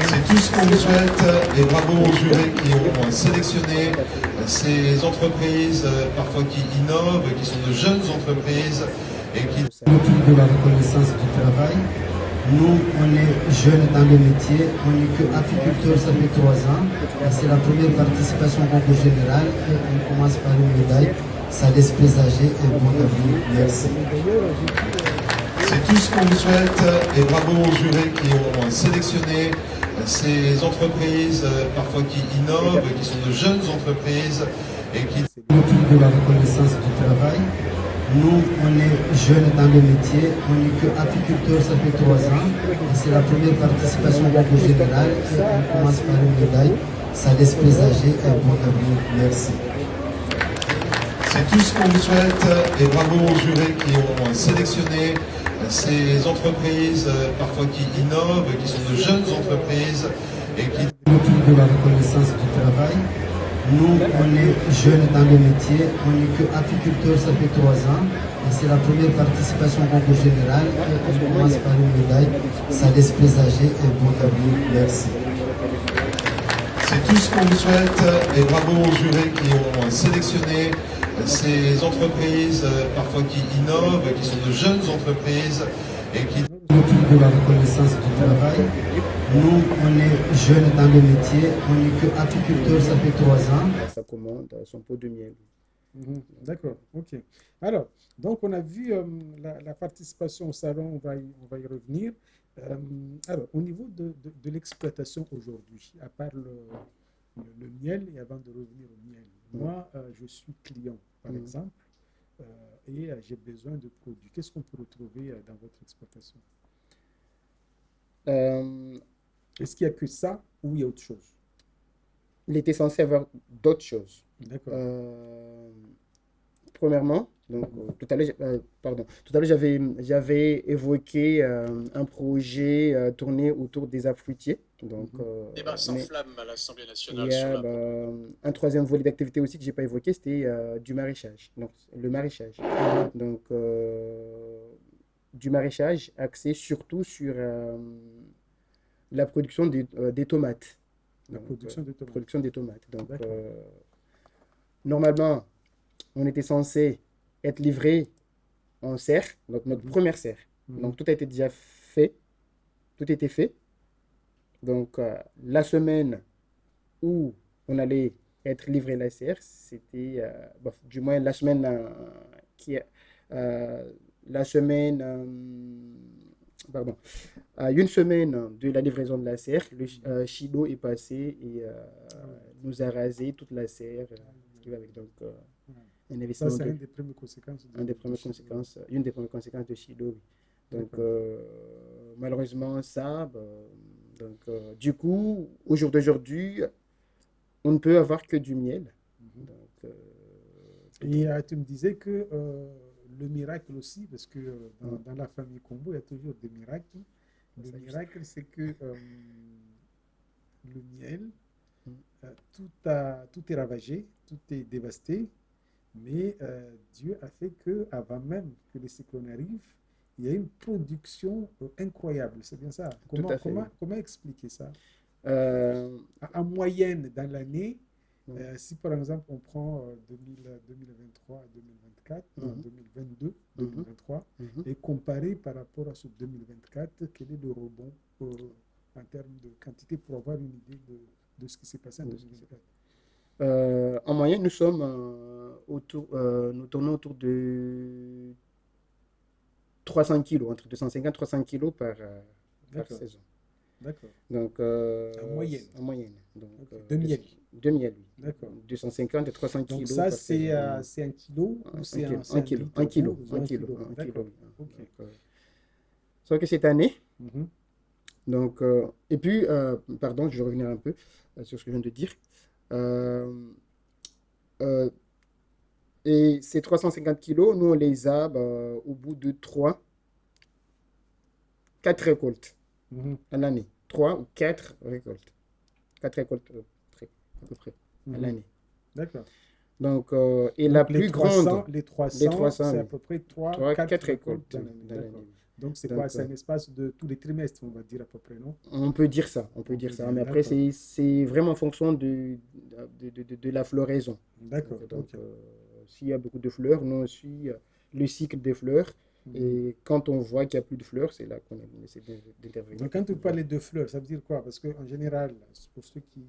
c'est tout ce qu'on vous souhaite et bravo aux jurés qui ont sélectionné Tout à fait. ces entreprises parfois qui innovent, qui sont de jeunes entreprises et qui Tout ça. De la reconnaissance du travail. Nous, on est jeunes dans le métier, on n'est que apiculteurs, ça fait 3 ans. Et c'est la première participation au concours général. Et on commence par une médaille. Ça laisse présager un bon avenir. Merci. D'ailleurs, j'ai vu, c'est tout ce qu'on vous souhaite et bravo aux jurés qui ont sélectionné ces entreprises parfois qui innovent, qui sont de jeunes entreprises et qui c'est lui. De la reconnaissance du travail. Nous, on est jeunes dans le métier, on n'est que apiculteurs, ça fait 3 ans. Et c'est la première participation au concours général. Et on commence par une médaille. Ça laisse présager un bon avenir. Merci. c'est tout ce qu'on vous souhaite et bravo aux jurés qui ont sélectionné ces entreprises parfois qui innovent, qui sont de jeunes entreprises et qui De la reconnaissance du travail. Nous, on est jeunes dans le métier, on n'est que apiculteurs, ça fait 3 ans. Et c'est la première participation au concours général. Et en ce on moment, il y commence a, par une médaille. on a des Ça laisse présager un bon avenir. Merci. c'est tout ce qu'on vous souhaite et bravo aux jurés qui ont sélectionné ces entreprises parfois qui innovent, qui sont de jeunes entreprises et qui De la reconnaissance du travail. Nous, on est jeunes dans le métier, on n'est que apiculteurs, ça fait 3 ans. sa commande, son pot de miel. Mhm. D'accord, ok. Alors, donc on a vu la participation au salon, on va y revenir. Alors, au niveau de l'exploitation aujourd'hui, à part le miel, et avant de revenir au miel, moi, je suis client, par Mhm. exemple, euh, et j'ai besoin de produits. Qu'est-ce qu'on peut retrouver dans votre exploitation? Euh, Est-ce qu'il n'y a que ça ou il y a autre chose? il était censé avoir d'autres choses. D'accord. Euh, Premièrement, donc tout à l'heure j'avais évoqué un projet tourné autour des arbres fruitiers. Donc, Mhm. Débat sans mais flamme à l'Assemblée il nationale y sur a la un troisième volet d'activité aussi que j'ai pas évoqué, c'était du maraîchage. Donc, le maraîchage. Mhm. Donc, du maraîchage axé surtout sur la production des tomates. La Donc, production de tomates. production des tomates. Donc, D'accord. normalement, on était censé être livré en serre, donc notre Mhm. première serre. Mhm. Donc, tout a été déjà fait, tout était fait. Donc, la semaine où on allait être livré la serre, c'était, du moins la semaine qui est, euh, la semaine, pardon, à une semaine de la livraison de la serre, le Chido est passé et Ah oui. nous a rasé toute la serre, ce qui va avec. Donc, Ouais. un Ça, investissement c'est de, une des premières conséquences un des de premières Chido. conséquences, une des premières conséquences de Chido, oui. Donc, D'accord. malheureusement, ça, donc, du coup, au jour d'aujourd'hui, on ne peut avoir que du miel. Donc, Et tu me disais que le miracle aussi, parce que dans la famille Combo, il y a toujours des miracles. Le miracle, c'est que le miel, tout est ravagé, tout est dévasté, mais Dieu a fait que, avant même que les cyclones arrivent, il y a une production incroyable. C'est bien ça. tout à fait. Comment expliquer ça? Euh, En moyenne, dans l'année, Mm. si par exemple on prend 2023 à 2024, non, Mhm. 2022, Mhm. 2023, Mhm. et comparé par rapport à ce 2024, quel est le rebond en termes de quantité pour avoir une idée de ce qui s'est passé en De ce qui s'est 2024? En moyenne, nous sommes nous tournons autour de 300 kilos, entre 250 et 300 kilos par D'accord, saison. d'accord. Donc, En moyenne. en moyenne. Donc, Ok. De miel. de miel, oui. D'accord. 250 et 300 Donc kilos ça, par saison. c'est un kilo ou c'est Un un kilo, litre ou un un kilo, kilo? un kilo, D'accord. oui. Ok. Donc, sauf que cette année, Mhm. donc, et puis, pardon, je vais revenir un peu sur ce que je viens de dire. Euh, euh, et ces 350 kilos, nous, on les a au bout de 4 récoltes Mhm. à l'année. 3 ou 4 récoltes. 4 récoltes à peu près à Mhm. l'année. D'accord. Donc, et la Donc plus grande, les les 300, 300, c'est à oui. peu près 3, 3, 4 4 récoltes récoltes dans l'année. dans D'accord. l'année. Donc c'est quoi? Donc, C'est un espace de tous les trimestres, on va dire à peu près, non? on peut dire ça, on peut On dire peut ça. dire, Mais après, d'accord. c'est vraiment en fonction de la floraison. D'accord, Donc, ok. s'il y a beaucoup de fleurs, nous on suit le cycle des fleurs. Mhm. Et quand on voit qu'il n'y a plus de fleurs, c'est là qu'on essaie d'intervenir Donc pour quand tu pouvoir. parles de fleurs, ça veut dire quoi? Parce qu'en général, pour ceux qui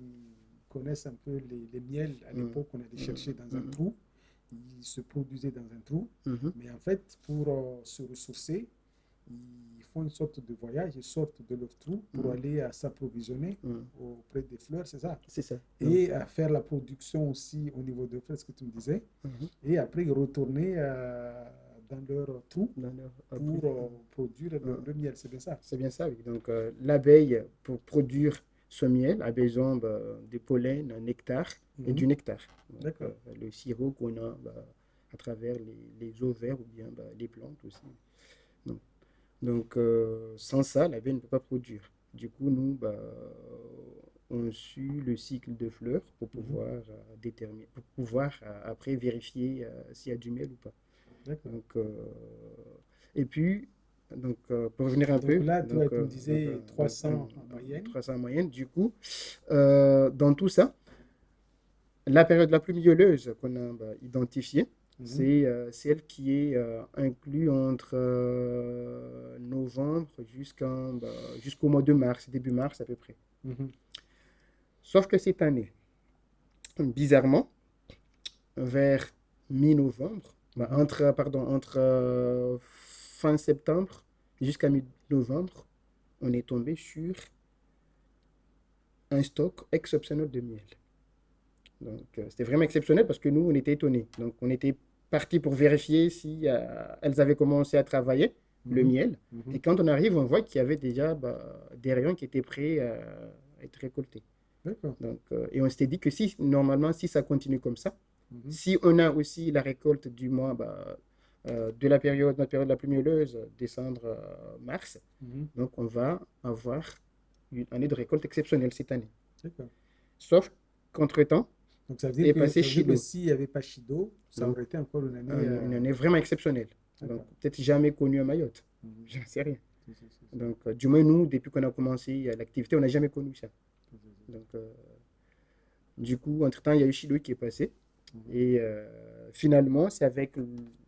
connaissent un peu les miels, à Mm, l'époque, on allait mm, chercher dans un mm, trou. Ils se produisaient dans un trou. mhm, Mais en fait, pour se ressourcer, ils font une sorte de voyage, ils sortent de leur trou pour mm, aller s'approvisionner mm. auprès des fleurs, c'est ça? C'est ça. Donc, Et à faire la production aussi au niveau de fleurs, ce que tu me disais. mhm, Et après, ils retournaient dans leur trou après, pour produire le miel, c'est bien ça? c'est bien ça, oui. Donc, l'abeille, pour produire ce miel, a besoin de pollen, un nectar et Mhm. du nectar. Donc, D'accord. le sirop qu'on a à travers les ovaires ou bien les plantes aussi. Donc, sans ça, l'abeille ne peut pas produire. Du coup, nous, on suit le cycle de fleurs pour Mhm. pouvoir déterminer, pour pouvoir après vérifier s'il y a du miel ou pas. D'accord. Donc, et puis, pour revenir un Donc peu, là, toi, tu me disais 300 en moyenne. 300 en moyenne, du coup, dans tout ça, la période la plus mielleuse qu'on a identifiée, Mhm. c'est celle qui est inclue entre novembre jusqu'au mois de mars, début mars à peu près. Mhm. Sauf que cette année, bizarrement, vers mi-novembre, Mhm. entre fin septembre jusqu'à mi-novembre, on est tombé sur un stock exceptionnel de miel. Donc, c'était vraiment exceptionnel parce que nous, on était étonnés. Donc, on était partis pour vérifier si elles avaient commencé à travailler le Mhm. miel. Mhm. Et quand on arrive, on voit qu'il y avait déjà des rayons qui étaient prêts à être récoltés. D'accord. Donc, et on s'était dit que si, normalement, si ça continue comme ça, Mhm. si on a aussi la récolte du mois de notre période la plus mielleuse, décembre, mars, Mhm. donc on va avoir une année de récolte exceptionnelle cette année. D'accord. Sauf qu'entre-temps, Donc est passé ça veut dire que Chido. s'il n'y avait pas Chido, ça Donc, aurait été encore une année. une année vraiment exceptionnelle. Donc, D'accord. peut-être jamais connue à Mayotte. Mhm. Je ne sais rien. Si. Donc, du moins, nous, depuis qu'on a commencé l'activité, on n'a jamais connu ça. Donc, du coup, entre-temps, il y a eu Chido qui est passé. Mhm. Et finalement, c'est avec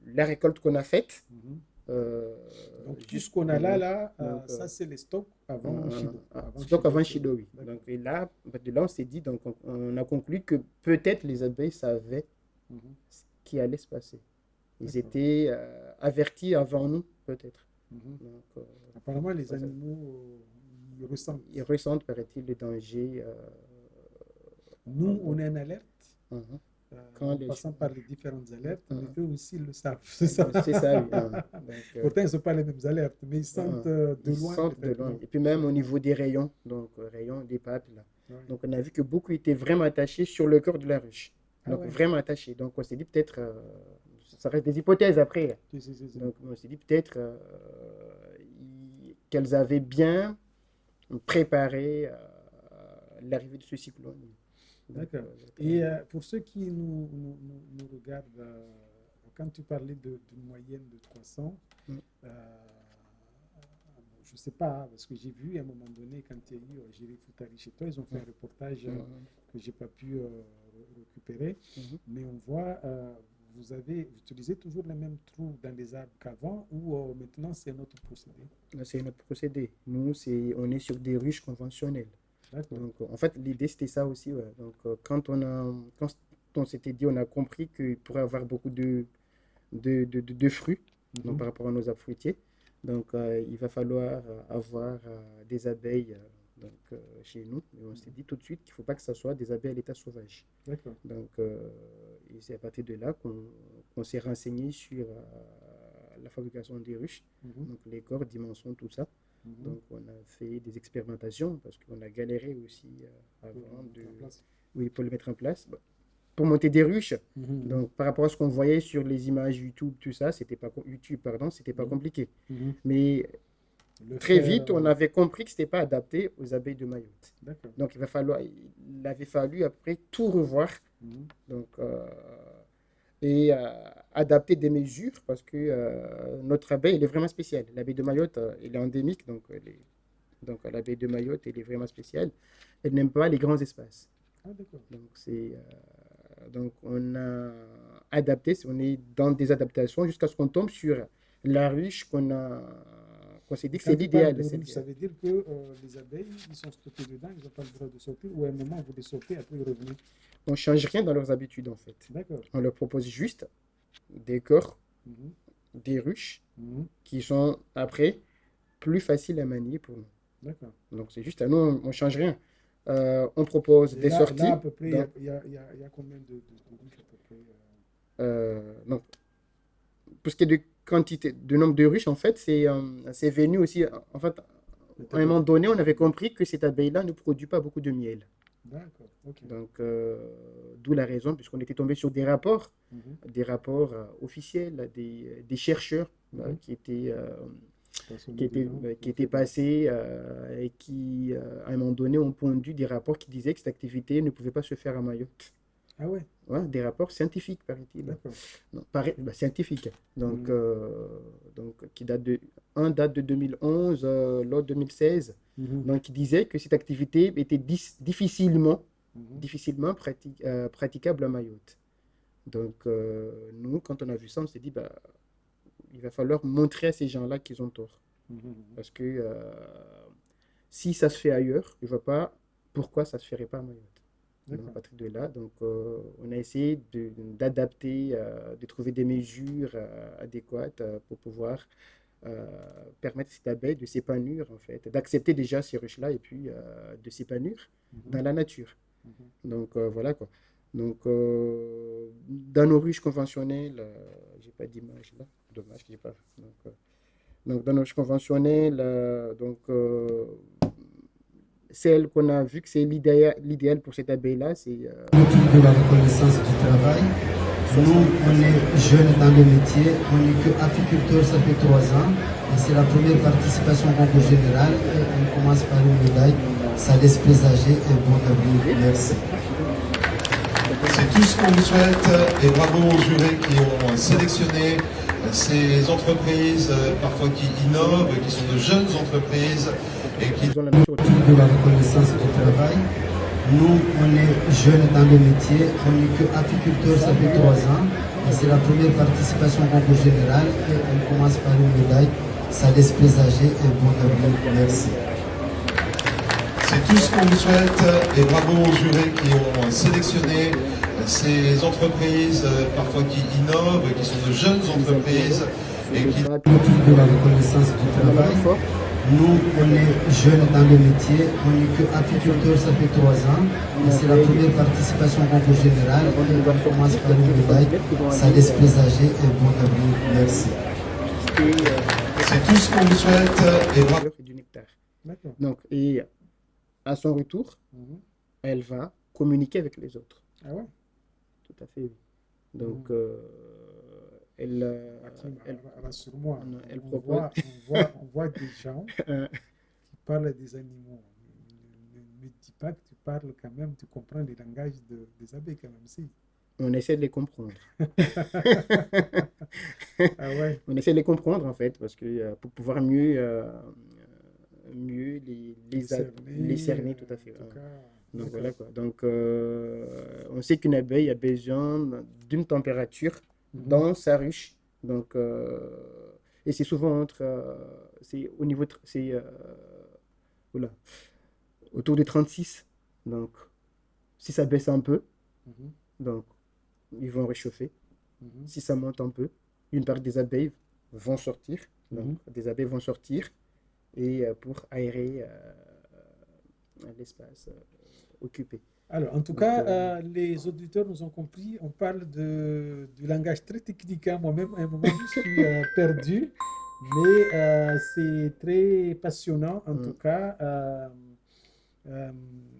la récolte qu'on a faite. Mhm. euh, Donc tout ce juste, qu'on a là, donc, ça c'est les stocks avant Chido. Avant stock avant c'est- Chido, oui. D'accord. Donc, et là, de là, on s'est dit, donc, on a conclu que peut-être les abeilles savaient Mhm. ce qui allait se passer. Ils D'accord. étaient avertis avant nous, peut-être. Mhm. Donc, Apparemment, les ça- animaux, ils ressentent. ils ressentent, paraît-il, le danger. Nous, on est en alerte. Mhm. En Quand les... passant par les différentes alertes, mais Mhm. eux aussi ils le savent. C'est ça. C'est ça, oui. Donc, Pourtant, ils ne sont pas les mêmes alertes, mais ils sentent de ils loin sentent de peut-être, loin. non? Et puis même au niveau des rayons, donc rayons des papes, là. Ouais. Donc on a vu que beaucoup étaient vraiment attachés sur le cœur de la ruche. Ah Donc ouais. vraiment attachées. Donc on s'est dit peut-être, ça reste des hypothèses après. Si. Donc on s'est dit peut-être qu'elles avaient bien préparé l'arrivée de ce cyclone. Donc, D'accord. Et pour ceux qui nous regardent, quand tu parlais d'une moyenne de 300, Mm. bon, je ne sais pas, parce que j'ai vu à un moment donné, quand il y a eu Géry Foutari chez toi, ils ont fait un reportage que je n'ai pas pu récupérer, Mhm. mais on voit, vous utilisez toujours les mêmes trous dans les arbres qu'avant, ou maintenant c'est un autre procédé? C'est notre procédé. Nous, on est sur des ruches conventionnelles. D'accord. Donc, en fait, l'idée, c'était ça aussi. Ouais. Donc, quand on s'était dit, on a compris qu'il pourrait y avoir beaucoup de fruits donc, Mhm. par rapport à nos arbres fruitiers. Donc, il va falloir avoir des abeilles donc, chez nous. Et on s'est dit tout de suite qu'il ne faut pas que ce soit des abeilles à l'état sauvage. D'accord. Donc, et c'est à partir de là qu'on s'est renseigné sur la fabrication des ruches, Mhm. donc les corps, dimensions, tout ça. Mhm. Donc, on a fait des expérimentations parce qu'on a galéré aussi Pour avant mettre en place. oui, pour le mettre en place. Bon, pour monter des ruches, Mhm. donc par rapport à ce qu'on voyait sur les images YouTube, tout ça, c'était pas YouTube, pardon, c'était pas Mhm. compliqué. Mhm. Mais Le très faire, vite, on avait compris que c'était pas adapté aux abeilles de Mayotte. d'accord. Donc il avait fallu après tout revoir. Mhm. Donc, et adapter des mesures parce que notre abeille, elle est vraiment spéciale. L'abeille de Mayotte, elle est endémique, donc l'abeille de Mayotte, elle est vraiment spéciale. Elle n'aime pas les grands espaces. Ah, d'accord. Donc on a adapté, on est dans des adaptations jusqu'à ce qu'on tombe sur la ruche qu'on s'est dit que Quand c'est tu parles l'idéal. de C'est ruche, ça l'idéal. veut dire que les abeilles, ils sont stockés dedans, ils n'ont pas le droit de sortir, ou à un moment, vous les sortez, après ils reviennent. On ne change rien dans leurs habitudes en fait. D'accord. On leur propose juste des corps, Mhm. des ruches Mhm. qui sont après plus faciles à manier pour nous. D'accord. Donc c'est juste à nous, on ne change rien. On propose Et des là, sorties. à peu près, Donc, il y a combien de ruches à peu près donc, pour ce qui est de quantité, de nombre de ruches, en fait, c'est venu aussi. En fait, à un moment donné, on avait compris que cette abeille-là ne produit pas beaucoup de miel. D'accord, ok. Donc, d'où la raison, puisqu'on était tombé sur des rapports, Mhm. officiels, des chercheurs Mhm. qui étaient, Personne qui étaient, dedans, qui on étaient fait passés et qui, à un moment donné, ont pondu des rapports qui disaient que cette activité ne pouvait pas se faire à Mayotte. Ah ouais, Ouais, des rapports scientifiques, paraît-il. d'accord. Non, scientifique. Donc, Mhm. qui un date de 2011, l'autre 2016. Mhm. Donc, qui disait que cette activité était difficilement, Mhm. difficilement praticable à Mayotte. Donc, nous, quand on a vu ça, on s'est dit, bah, il va falloir montrer à ces gens-là qu'ils ont tort. Mhm. Parce que si ça se fait ailleurs, je ne vois pas pourquoi ça ne se ferait pas à Mayotte. Donc, à D'accord. partir de là, donc, on a essayé d'adapter, de trouver des mesures adéquates pour pouvoir permettre à cette abeille de s'épanouir, en fait, d'accepter déjà ces ruches-là et puis de s'épanouir Mhm. dans la nature. Mhm. Donc, voilà quoi. Donc, dans nos ruches conventionnelles, j'ai pas d'image là, dommage que j'ai pas. Donc, dans nos ruches conventionnelles, celle qu'on a vu que c'est l'idéal pour cette abeille-là, c'est Outil de la reconnaissance du travail. Nous, on est jeunes dans le métier, on n'est que apiculteurs, ça fait 3 ans. Et c'est la première participation au concours général. Et on commence par une médaille. Ça laisse présager un bon avenir. Merci. C'est tout ce qu'on vous souhaite et bravo aux jurés qui ont sélectionné ces entreprises, parfois qui innovent, qui sont de jeunes entreprises et qui ils ont la nature. De la reconnaissance du travail. Nous, on est jeunes dans le métier, on n'est que apiculteurs, ça fait 3 ans. Et c'est la première participation au concours général. Et on commence par une médaille. Ça laisse présager un bon avenir. Merci. C'est tout ce qu'on vous souhaite et bravo aux jurés qui ont sélectionné ces entreprises, parfois qui innovent, qui sont de jeunes entreprises et qui De la reconnaissance du travail. Nous, on est jeunes dans le métier, on n'est que apiculteurs, ça fait 3 ans. Et c'est la première participation au concours général. Et on commence par une médaille. Ça laisse présager un bon avenir. Merci. C'est tout ce qu'on vous souhaite et bravo. Et du nectar. D'accord. Donc, et à son retour, Mhm. elle va communiquer avec les autres. Ah ouais, Tout tout à fait, oui. Donc, elle, Hakim, elle, rassure-moi, elle on propose. voit, on voit des gens qui parlent des animaux. Ne me dis pas que tu parles quand même, tu comprends le langage des abeilles quand même, si. On essaie de les comprendre. Ah ouais, On essaie de les comprendre en fait, parce que pour pouvoir mieux, mieux les cerner, cerner, tout à fait. en tout cas, Donc d'accord. voilà quoi. Donc on sait qu'une abeille a besoin d'une température Mhm, dans sa ruche. Donc et c'est souvent entre, c'est au niveau, c'est oula, autour de 36. Donc si ça baisse un peu, mhm, donc ils vont réchauffer. mhm, Si ça monte un peu, une partie des abeilles vont sortir. Donc, mhm. des abeilles vont sortir et pour aérer l'espace occupé. Alors, en tout Donc, cas, les auditeurs nous ont compris. On parle du langage très technique, hein. Moi-même, à un moment, je suis perdu, mais c'est très passionnant, en tout mm, cas. Euh,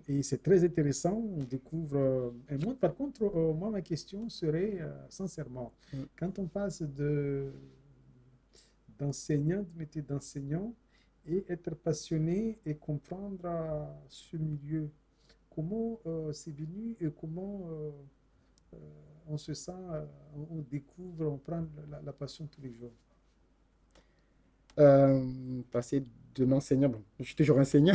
et c'est très intéressant. On découvre un monde. Par contre, moi, ma question serait, sincèrement, mm. quand on passe d'enseignant, du métier d'enseignant, et être passionné et comprendre ce milieu. Comment c'est venu et comment euh, on se sent, on découvre, on prend la passion tous les jours. Passer de l'enseignant, bon, je suis toujours enseignant.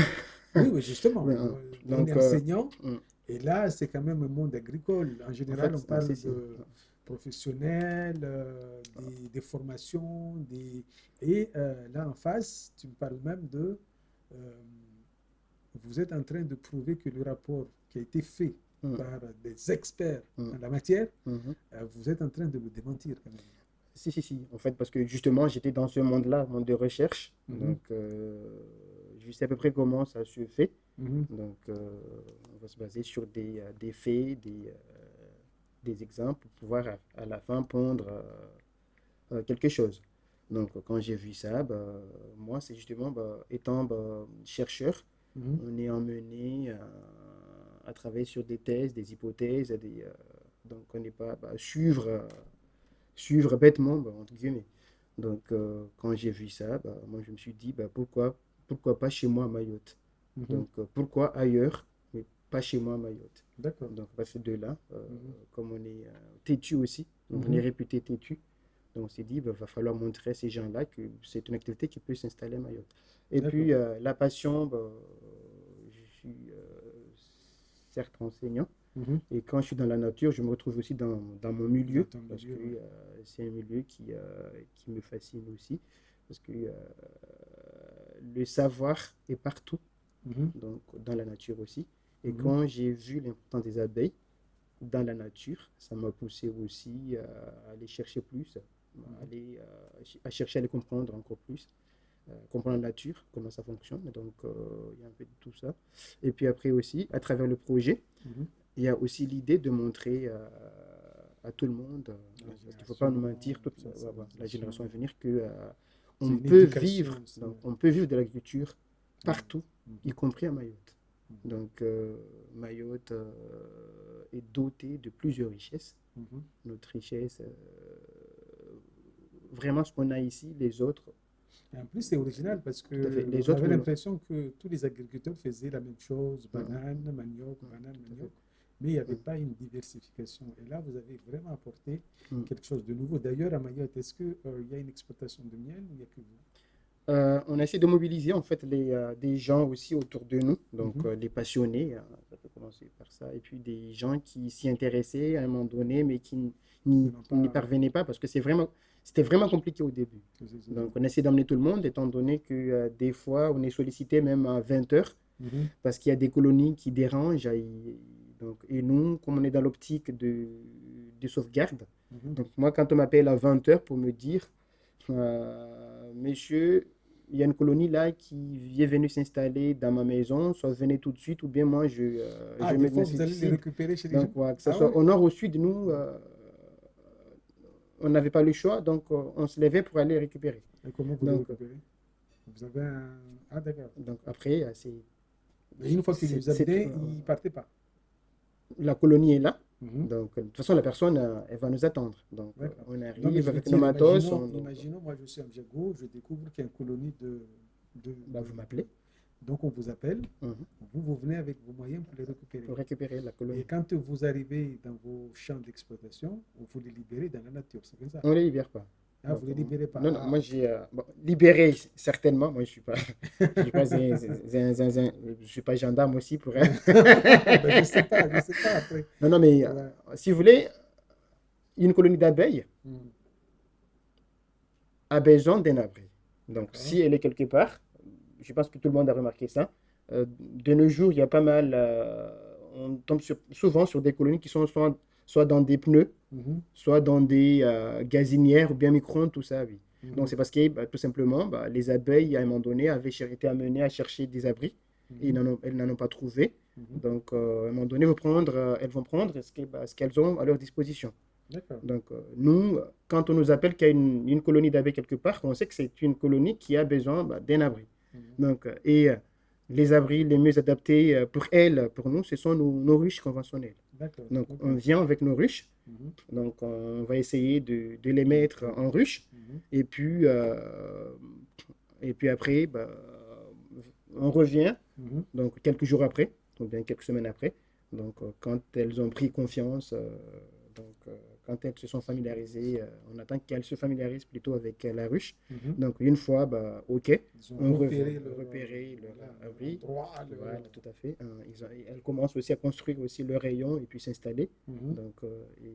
Oui, oui, justement. Ouais, hein. On est Donc, enseignant mm, et là, c'est quand même un monde agricole. En en général, on fait, c'est parle si. de professionnels, des formations, et là en face, tu me parles même euh, vous êtes en train de prouver que le rapport qui a été fait Mm, par des experts mm, en la matière, mhm. vous êtes en train de le démentir quand même. Si, si, si. En fait, parce que justement, j'étais dans ce monde-là, monde de recherche. Mhm, Donc, je sais à peu près comment ça se fait. mhm, Donc, on va se baser sur des faits, des exemples pour pouvoir à la fin pondre quelque chose. Donc, quand j'ai vu ça, bah, moi, c'est justement, bah, étant bah, chercheur, mhm. on est emmené à travailler sur des thèses, des hypothèses, donc on n'est pas bah, suivre bêtement, bah, entre guillemets. Donc, quand j'ai vu ça, bah, moi, je me suis dit, bah, pourquoi pas chez moi à Mayotte? Mhm. Donc, pourquoi ailleurs, mais pas chez moi à Mayotte? D'accord. Donc, à partir de là, Mhm, comme on est têtu aussi, donc on est mhm. réputé têtu, donc on s'est dit, il va falloir montrer à ces gens-là que c'est une activité qui peut s'installer à Mayotte. Et D'accord. puis, la passion, bah, je suis certes enseignant, Mhm. et quand je suis dans la nature, je me retrouve aussi dans mon milieu, Dans ton parce milieu, que ouais. c'est un milieu qui me fascine aussi, parce que le savoir est partout, Mhm, donc dans la nature aussi. Et mhm, quand j'ai vu l'importance des abeilles dans la nature, ça m'a poussé aussi à aller chercher plus, à, mhm, aller, à chercher à les comprendre encore plus, comprendre la nature, comment ça fonctionne. Donc, il y a un peu de tout ça. Et puis après aussi, à travers le projet, mhm. il y a aussi l'idée de montrer à tout le monde, La parce qu'il ne faut pas nous génération, mentir, toute la sensibilisation. génération à venir, que C'est on une peut éducation vivre, aussi. donc on peut vivre de l'agriculture Ouais. partout, y Mhm, compris à Mayotte. mhm, Donc Mayotte est dotée de plusieurs richesses. mhm. Notre richesse, vraiment ce qu'on a ici, les autres, Et en plus, c'est original parce tout à fait, que les on autres avait ne l'ont. l'impression que tous les agriculteurs faisaient la même chose, Mhm, banane, manioc, banane, tout à fait. manioc, mais il n'y avait Mhm, pas une diversification. Et là, vous avez vraiment apporté mhm. quelque chose de nouveau. D'ailleurs, à Mayotte, est-ce qu'il y a une exploitation de miel ou il n'y a que vous? On essaie de mobiliser en fait des gens aussi autour de nous, donc Mhm. les passionnés, ça peut commencer par ça, et puis des gens qui s'y intéressaient à un moment donné, mais qui Ils n'ont n'y pas. parvenaient pas parce que c'était vraiment compliqué au début. Donc on essaie d'emmener tout le monde, étant donné que des fois on est sollicité même à 20 heures Mhm, parce qu'il y a des colonies qui dérangent. Donc, et nous, comme on est dans l'optique de sauvegarde, mhm. donc moi quand on m'appelle à 20 heures pour me dire, monsieur, il y a une colonie là qui est venue s'installer dans ma maison, soit venez tout de suite, ou bien moi Ah, je des me fois, vous allez les décide. récupérer chez les Donc, gens? voilà, que ce Ah soit ouais? au nord ou au sud, nous, on n'avait pas le choix, donc on se levait pour aller récupérer. Et comment vous les Donc, récupérez? Vous avez un. Ah, d'accord. donc après, Et une fois qu'ils vous c'est- amenaient, ils ne partaient pas. la colonie est là, Donc, de toute façon, la personne, elle va nous attendre. Donc, D'accord. on Non, mais arrive je veux avec nos dire, matos. imaginons, moi je suis à Mjago, je découvre qu'il y a une colonie Bah, vous m'appelez Donc on vous appelle, mhm, vous venez avec vos moyens pour les récupérer. pour récupérer la Et colonie. quand vous arrivez dans vos champs d'exploitation, vous les libérez dans la nature, c'est bien ça? On ne les libère pas. Ah, Donc, vous les libérez pas. non, non, Ah, moi, ok. bon, libéré, certainement. Moi, je suis pas, je suis pas, je suis pas gendarme aussi pour. Ben, je sais pas après. Non, non, mais Ouais. si vous voulez, une colonie d'abeilles Hmm. a besoin d'un abri. Donc, D'accord. si elle est quelque part, je pense que tout le monde a remarqué ça. De nos jours, il y a pas mal. On tombe souvent sur des colonies qui sont soit dans des pneus, Mhm. soit dans des gazinières ou bien micro-ondes, tout ça, oui. Donc, Mhm. c'est parce que bah, tout simplement, bah, les abeilles, à un moment donné, avaient été amenées à chercher des abris et Mhm. elles n'en ont pas trouvé. Mhm. Donc, à un moment donné, elles vont prendre ce qu'elles ont à leur disposition. D'accord. Donc, nous, quand on nous appelle qu'il y a une colonie d'abeilles quelque part, on sait que c'est une colonie qui a besoin bah, d'un abri. Mhm. Donc, les abris les mieux adaptés pour elles, pour nous, ce sont nos ruches conventionnelles. D'accord. Donc, Ok. on vient avec nos ruches. Mhm. Donc, on va essayer de les mettre en ruche. Mhm. Et puis, après, bah, on revient, Mhm. donc quelques jours après, ou bien quelques semaines après. Donc, quand elles ont pris confiance, donc, quand elles se sont familiarisées, on attend qu'elles se familiarisent plutôt avec la ruche. Mhm. Donc, une fois, bah, OK, Ils ont on repéré repérer leur voilà, abri. l'endroit, Voilà, tout à fait. Elles commencent aussi à construire aussi leur rayon et puis s'installer. Mhm. Donc, et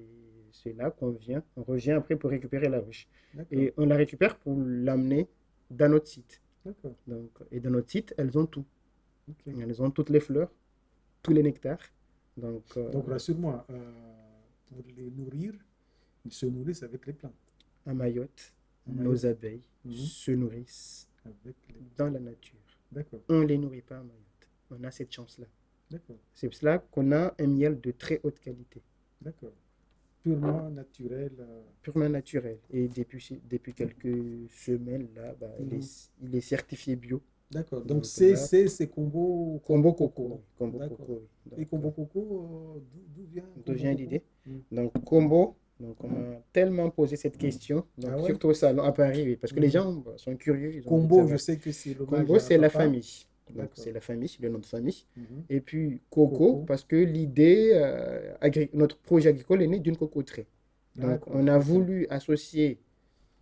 c'est là on revient après pour récupérer la ruche. D'accord. Et on la récupère pour l'amener dans notre site. D'accord. Donc, et dans notre site, elles ont tout. Ok. Elles ont toutes les fleurs, tous les nectars. Donc, Donc, rassure-moi, pour les nourrir, ils se nourrissent avec les plantes. à Mayotte, À nos Mayotte. abeilles Mhm. se nourrissent Avec les... dans la nature. D'accord. On ne les nourrit pas à Mayotte. On a cette chance-là. D'accord. C'est pour cela qu'on a un miel de très haute qualité, D'accord. Purement naturel. purement naturel. Et depuis quelques semaines, là, bah, Mhm. il est certifié bio. D'accord. Donc, Donc c'est là, c'est Combo Combo Coco. Coco. Combo D'accord. Coco, oui. Et Donc, Combo Coco, d'où vient d'où Combo vient Coco? l'idée? Mhm. Donc, Combo, donc on m'a tellement posé cette question, donc Ah ouais? surtout au salon à Paris, oui, parce que les Mhm. gens bah, sont curieux, ils ont envie de Combo, je savoir. sais que c'est l'hommage Combo, à c'est la papa. famille. Donc, D'accord. c'est la famille, c'est le nom de famille. Mhm. Et puis, Coco, Coco. parce que l'idée, notre projet agricole est né d'une cocoterie. Donc, D'accord. on a Ok. voulu associer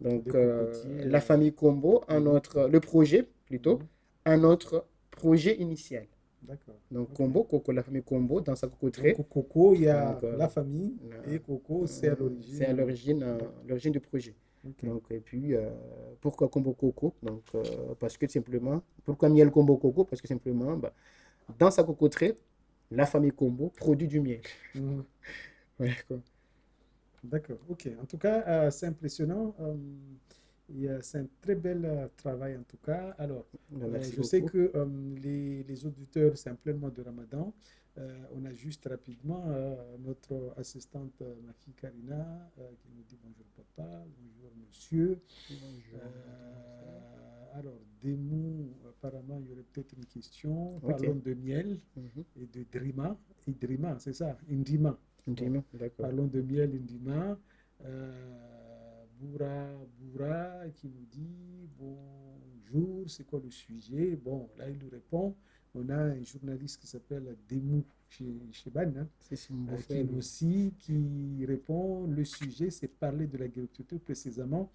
Des donc, cocotiers. la famille Combo à Mhm. le projet plutôt, Mhm. à notre projet initial. D'accord. Donc, Ok. Combo, Coco, la famille Combo, dans sa cocoterie. Donc, Coco, il y a Donc, la famille et Coco, c'est à c'est à l'origine. D'accord. l'origine du projet. Ok. Donc, et puis, pourquoi Combo Coco? Donc, parce que simplement, pourquoi miel Combo Coco? Parce que simplement, bah, dans sa cocoterie, la famille Combo produit du miel. Mhm. Voilà, quoi. D'accord. Ok. En tout cas, c'est impressionnant. C'est un très bel travail en tout cas. Alors, Bah, merci je sais beaucoup. que les auditeurs, c'est en plein mois de Ramadan. On a juste rapidement notre assistante, ma fille Karina, qui nous dit bonjour papa, bonjour monsieur. Bonjour. Alors, des mots, apparemment, il y aurait peut-être une question. Ok. Parlons de miel Mhm. et de drima. Indrima, c'est ça, Indima. Bon, Dis-moi, d'accord. parlons de miel Indima. Boura qui nous dit bonjour, c'est quoi le sujet? Bon, là il nous répond. On a un journaliste qui s'appelle Demou chez Ban, hein, C'est mon qui beau-frère, lui. aussi qui répond. Le sujet, c'est parler de l'agriculture précisément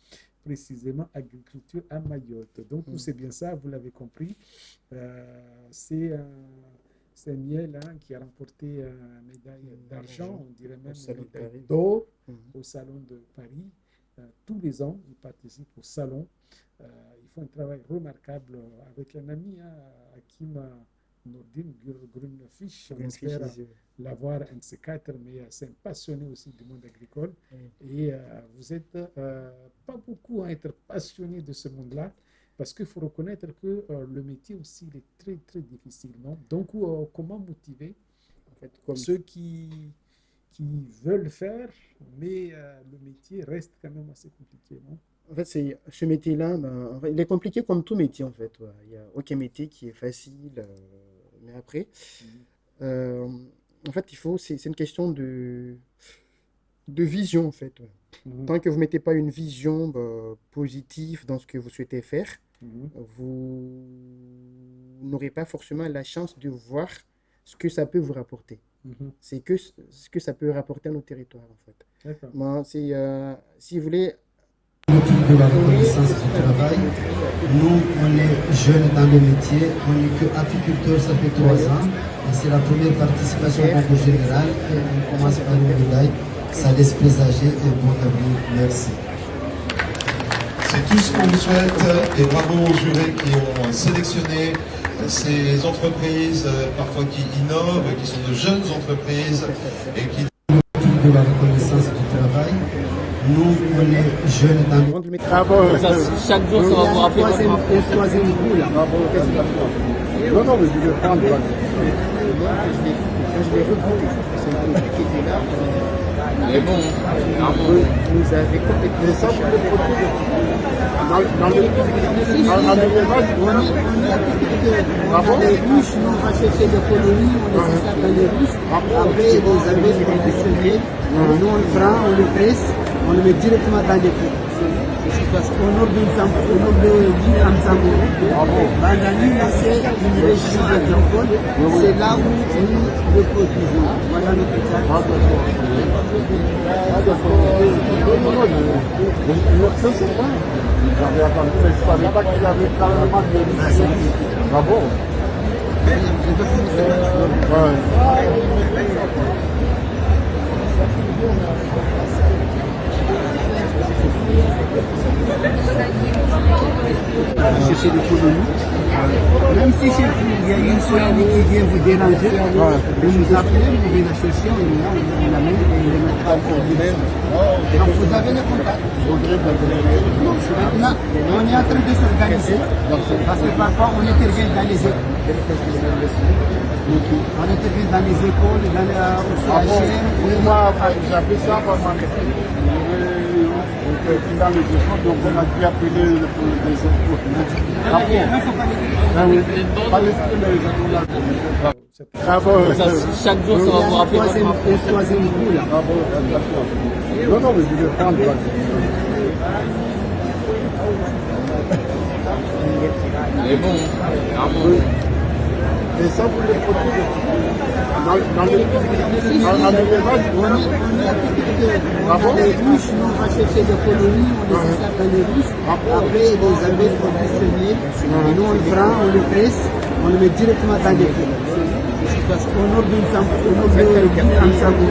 agriculture à Mayotte. Donc Mhm. c'est bien ça, vous l'avez compris. C'est un miel hein, qui a remporté une médaille d'argent, on dirait Au même une Salon de médaille Paris. d'or Mhm. au Salon de Paris. Tous les ans, ils participent au salon. Ils font un travail remarquable avec un ami, hein, Hakim Nordin Grunfish. On Greenfish, espère c'est- l'avoir un de ces quatre, mais c'est un passionné aussi du monde agricole. Oui. Et vous n'êtes pas beaucoup à être passionné de ce monde-là, parce qu'il faut reconnaître que le métier aussi il est très, très difficile. Non? Donc, comment motiver En fait, comme ceux qui veulent faire, mais le métier reste quand même assez compliqué, non? En fait, c'est ce métier-là, ben, en fait, il est compliqué comme tout métier en fait. Ouais. Il n'y a aucun métier qui est facile. Mais après, Mhm. euh, En fait, c'est une question de vision, en fait. Ouais. Mhm. Tant que vous ne mettez pas une vision positive dans ce que vous souhaitez faire, Mhm. vous n'aurez pas forcément la chance de voir ce que ça peut vous rapporter. Mhm. C'est que ce que ça peut rapporter à nos territoires, en fait. D'accord. Moi, si vous voulez, De la reconnaissance du travail. Nous, on est jeunes dans le métier, on n'est que apiculteurs, ça fait 3 ans. Et c'est la première participation au concours général. Et on commence par une médaille. Ça laisse présager et bon avenir. Merci. C'est tout ce qu'on vous souhaite et bravo aux jurés qui ont sélectionné ces entreprises parfois qui innovent, qui sont de jeunes entreprises et qui De la reconnaissance du travail. Nous, on est jeunes dans le avant de le mettre Chaque jour, ça va vous rappeler votre enfance. troisième coup, là. Non, non, mais je vais prendre. Quand je l'ai rebooté, c'est un peu qui était là. Mais bon, Vous avez complètement Ça, échappé. pour les produits dans l'élevage, On a des ruches, on va chercher des colonies, on les installe dans les ruches. Après, les abeilles professionnelles, nous on le prend, on le presse, on le met directement dans les pots. C'est ce qui passe au nord de l'île Amzambo. Bandani, c'est une région agricole, c'est là où nous reproduisons. Voilà notre cas. je ne sais pas. J'avais attendu, mais je ne savais pas qu'il y avait carrément des riches. Ah bon? Chercher des colonies. Même si chez vous, il y a une colonie qui vient vous déranger, vous nous appelez, vous venez la chercher, on est là, on l'amène et on les met en condition. Donc vous avez le contact. Donc maintenant, on est en train de s'organiser, parce que parfois on intervient dans les écoles. On intervient dans les écoles, au CHM. Oui, moi, j'avais ça par ma dans les écoles, donc on a dû appeler les écoles. Ah bon? Ah oui, pas les écoles. Ah bon? chaque jour, ça va vous rappeler votre enfance. Le troisième coup là. Ah bon, d'accord. Non, non, mais je vais prendre. Mais bon, Et ça, pour les produits dans l'élevage, On a des ruches, nous on va chercher des colonies, on les installe dans les ruches. Après, les abeilles professionnelles, nous on le prend, on le presse, on le met directement dans les pots. C'est ce qui passe au nord de l'île Amzambo.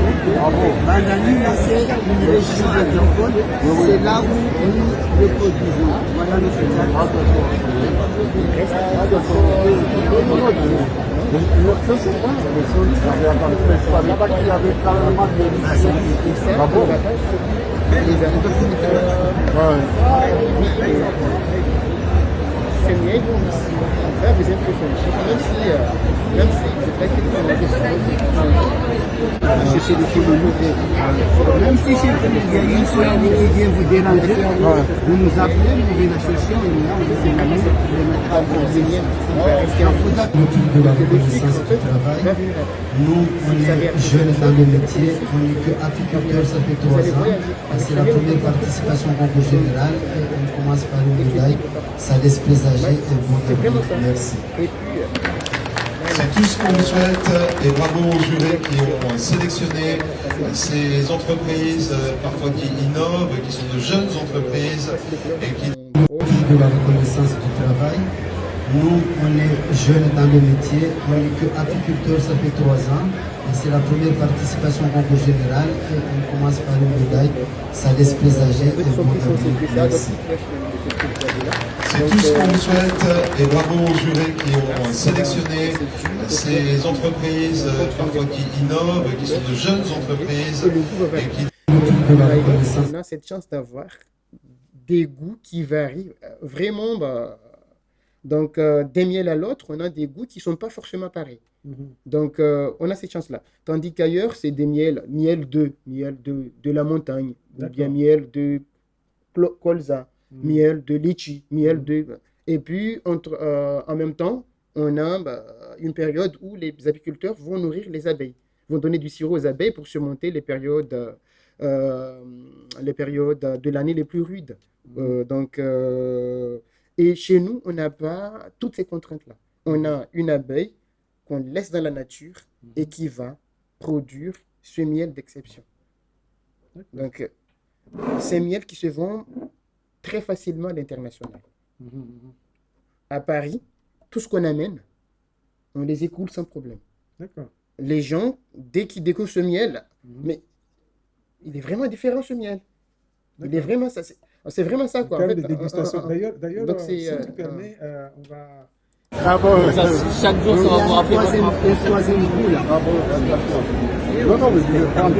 Bandani, c'est une région agricole, c'est là où nous reproduisons. Voilà notre cas. je ne sais pas. J'avais attendu, mais je savais pas qu'il y avait carrément des riches. Ah bon? Ce miel, ça vous impressionne. Même si vous n'êtes pas Chercher des colonies. Même si chez vous, il y a une colonie qui vient vous déranger, vous nous appelez, vous venez la chercher, on est là, on les amène, on les met en condition. de la reconnaissance du travail. Nous, on est jeunes dans le métier, on n'est que apiculteurs, ça fait 3 ans. Et c'est la première participation au concours général. Et on commence par une médaille. Ça laisse présager et bon avenir. Merci. Et puis, c'est tout ce qu'on vous souhaite et bravo aux jurés qui ont sélectionné ces entreprises parfois qui innovent, qui sont de jeunes entreprises et qui De la reconnaissance du travail. Nous, on est jeunes dans le métier, on n'est que apiculteurs, ça fait 3 ans. Et c'est la première participation au concours général. Et on commence par une médaille. Ça laisse présager et bon avenir. Merci. c'est tout ce qu'on vous souhaite et bravo aux jurés qui ont sélectionné ces entreprises parfois qui innovent, qui sont de jeunes entreprises et qui De la reconnaissance. on a cette chance d'avoir des goûts qui varient vraiment. Donc, d'un miel à l'autre, on a des goûts qui ne sont pas forcément pareils. Donc, on a cette chance-là. Tandis qu'ailleurs, c'est des miel de la montagne, ou bien miel de colza, miel de litchi, miel de... Et puis, en même temps, on a une période où les apiculteurs vont nourrir les abeilles. vont donner du sirop aux abeilles pour surmonter les périodes de l'année les plus rudes. Et chez nous, on n'a pas toutes ces contraintes-là. On a une abeille qu'on laisse dans la nature et qui va produire ce miel d'exception. Donc, c'est un miel qui se vend très facilement à l'international. À Paris, tout ce qu'on amène, on les écoule sans problème. D'accord. Les gens, dès qu'ils découvrent ce miel, mais il est vraiment différent ce miel. Il est vraiment ça. C'est vraiment ça, En quoi. termes de dégustation. D'ailleurs, donc si c'est, tu permets, on va... Ah bon, Chaque jour, ça va vous rappeler votre Le enfance. troisième coup, là. ah bon, d'accord. Non, non, mais je vais prendre.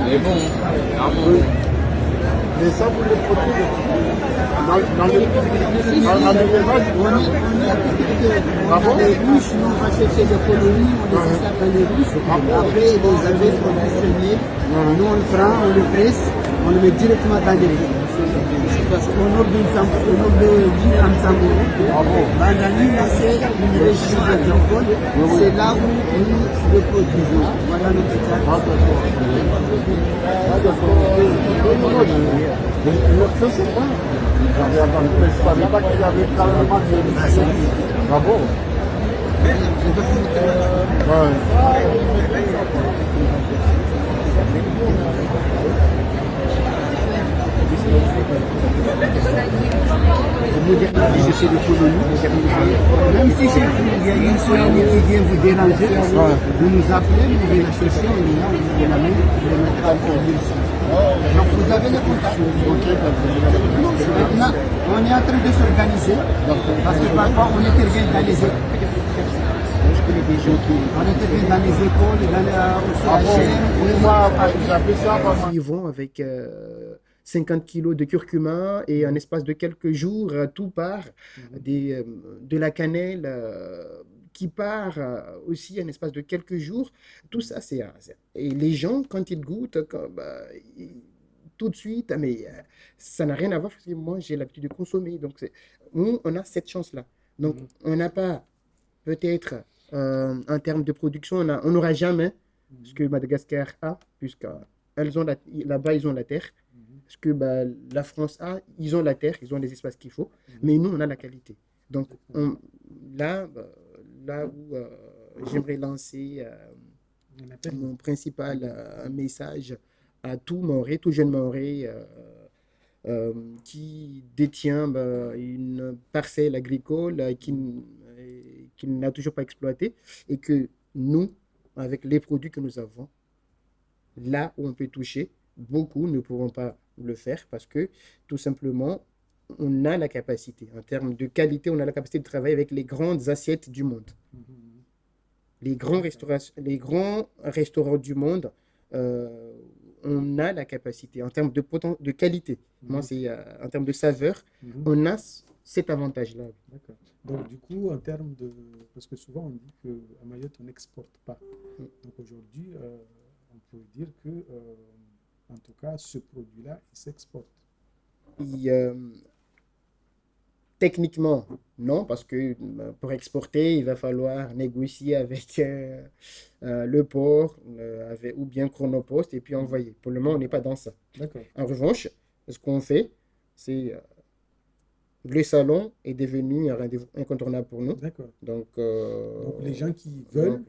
Il est bon, vraiment. Mais ça, vous les produisez dans l'élevage, On a les ruches, nous on va chercher des colonies, on les installe dans les ruches. Après, les abeilles produisent ce miel. Nous on le prend, on le presse, on le met directement dans les ruches. Parce qu'au nord de l'île Amsambo, Bandani, c'est une région agricole. C'est là où nous le produisons. Voilà notre cas. ah d'accord. Ah d'accord. Non, non, je sais pas. J'avais entendu, mais je savais pas qu'il y avait carrément de... Ah bon? Ouais. Moderniser chez les colonies, même si chez vous, il y a une colonie qui vient vous déranger, vous nous appelez, vous venez la chercher, on est là, on vous l'amène, vous le mettrez en produit ici. Donc vous avez le contact. Maintenant, on est en train de s'organiser, parce que parfois on intervient dans les écoles. Je connais des gens on intervient dans les écoles, au CHR, Ils vont avec 50 kilos de curcuma et en espace de quelques jours, tout part. De la cannelle qui part aussi en espace de quelques jours. Tout ça, et les gens, quand ils goûtent, tout de suite, mais ça n'a rien à voir parce que moi, j'ai l'habitude de consommer. Donc, nous, on a cette chance-là. Donc, on n'a pas, peut-être, en termes de production, on n'aura jamais ce que Madagascar a, puisqu'ils ont là-bas, ils ont la terre. Parce que la France a, ils ont la terre, ils ont les espaces qu'il faut, mais nous, on a la qualité. Donc, là où j'aimerais lancer mon principal message à tout Mahorais, tout jeune Mahorais qui détient une parcelle agricole qui n'a toujours pas exploitée, et que nous, avec les produits que nous avons, là où on peut toucher, beaucoup ne pourront pas le faire parce que tout simplement, on a la capacité. En termes de qualité, on a la capacité de travailler avec les grandes assiettes du monde. Les grands restaurants du monde, on a la capacité. En termes de qualité, moi, c'est en termes de saveur, on a cet avantage-là. D'accord. Donc, du coup, en termes de... Parce que souvent, on dit qu'à Mayotte, on n'exporte pas. Donc, aujourd'hui, on peut dire que, en tout cas, ce produit-là, il s'exporte. Techniquement, non, parce que pour exporter, il va falloir négocier avec le port ou bien Chronopost et puis envoyer. Pour le moment, on n'est pas dans ça. D'accord. En revanche, ce qu'on fait, c'est le salon est devenu un rendez-vous incontournable pour nous. D'accord. Donc, les gens qui veulent,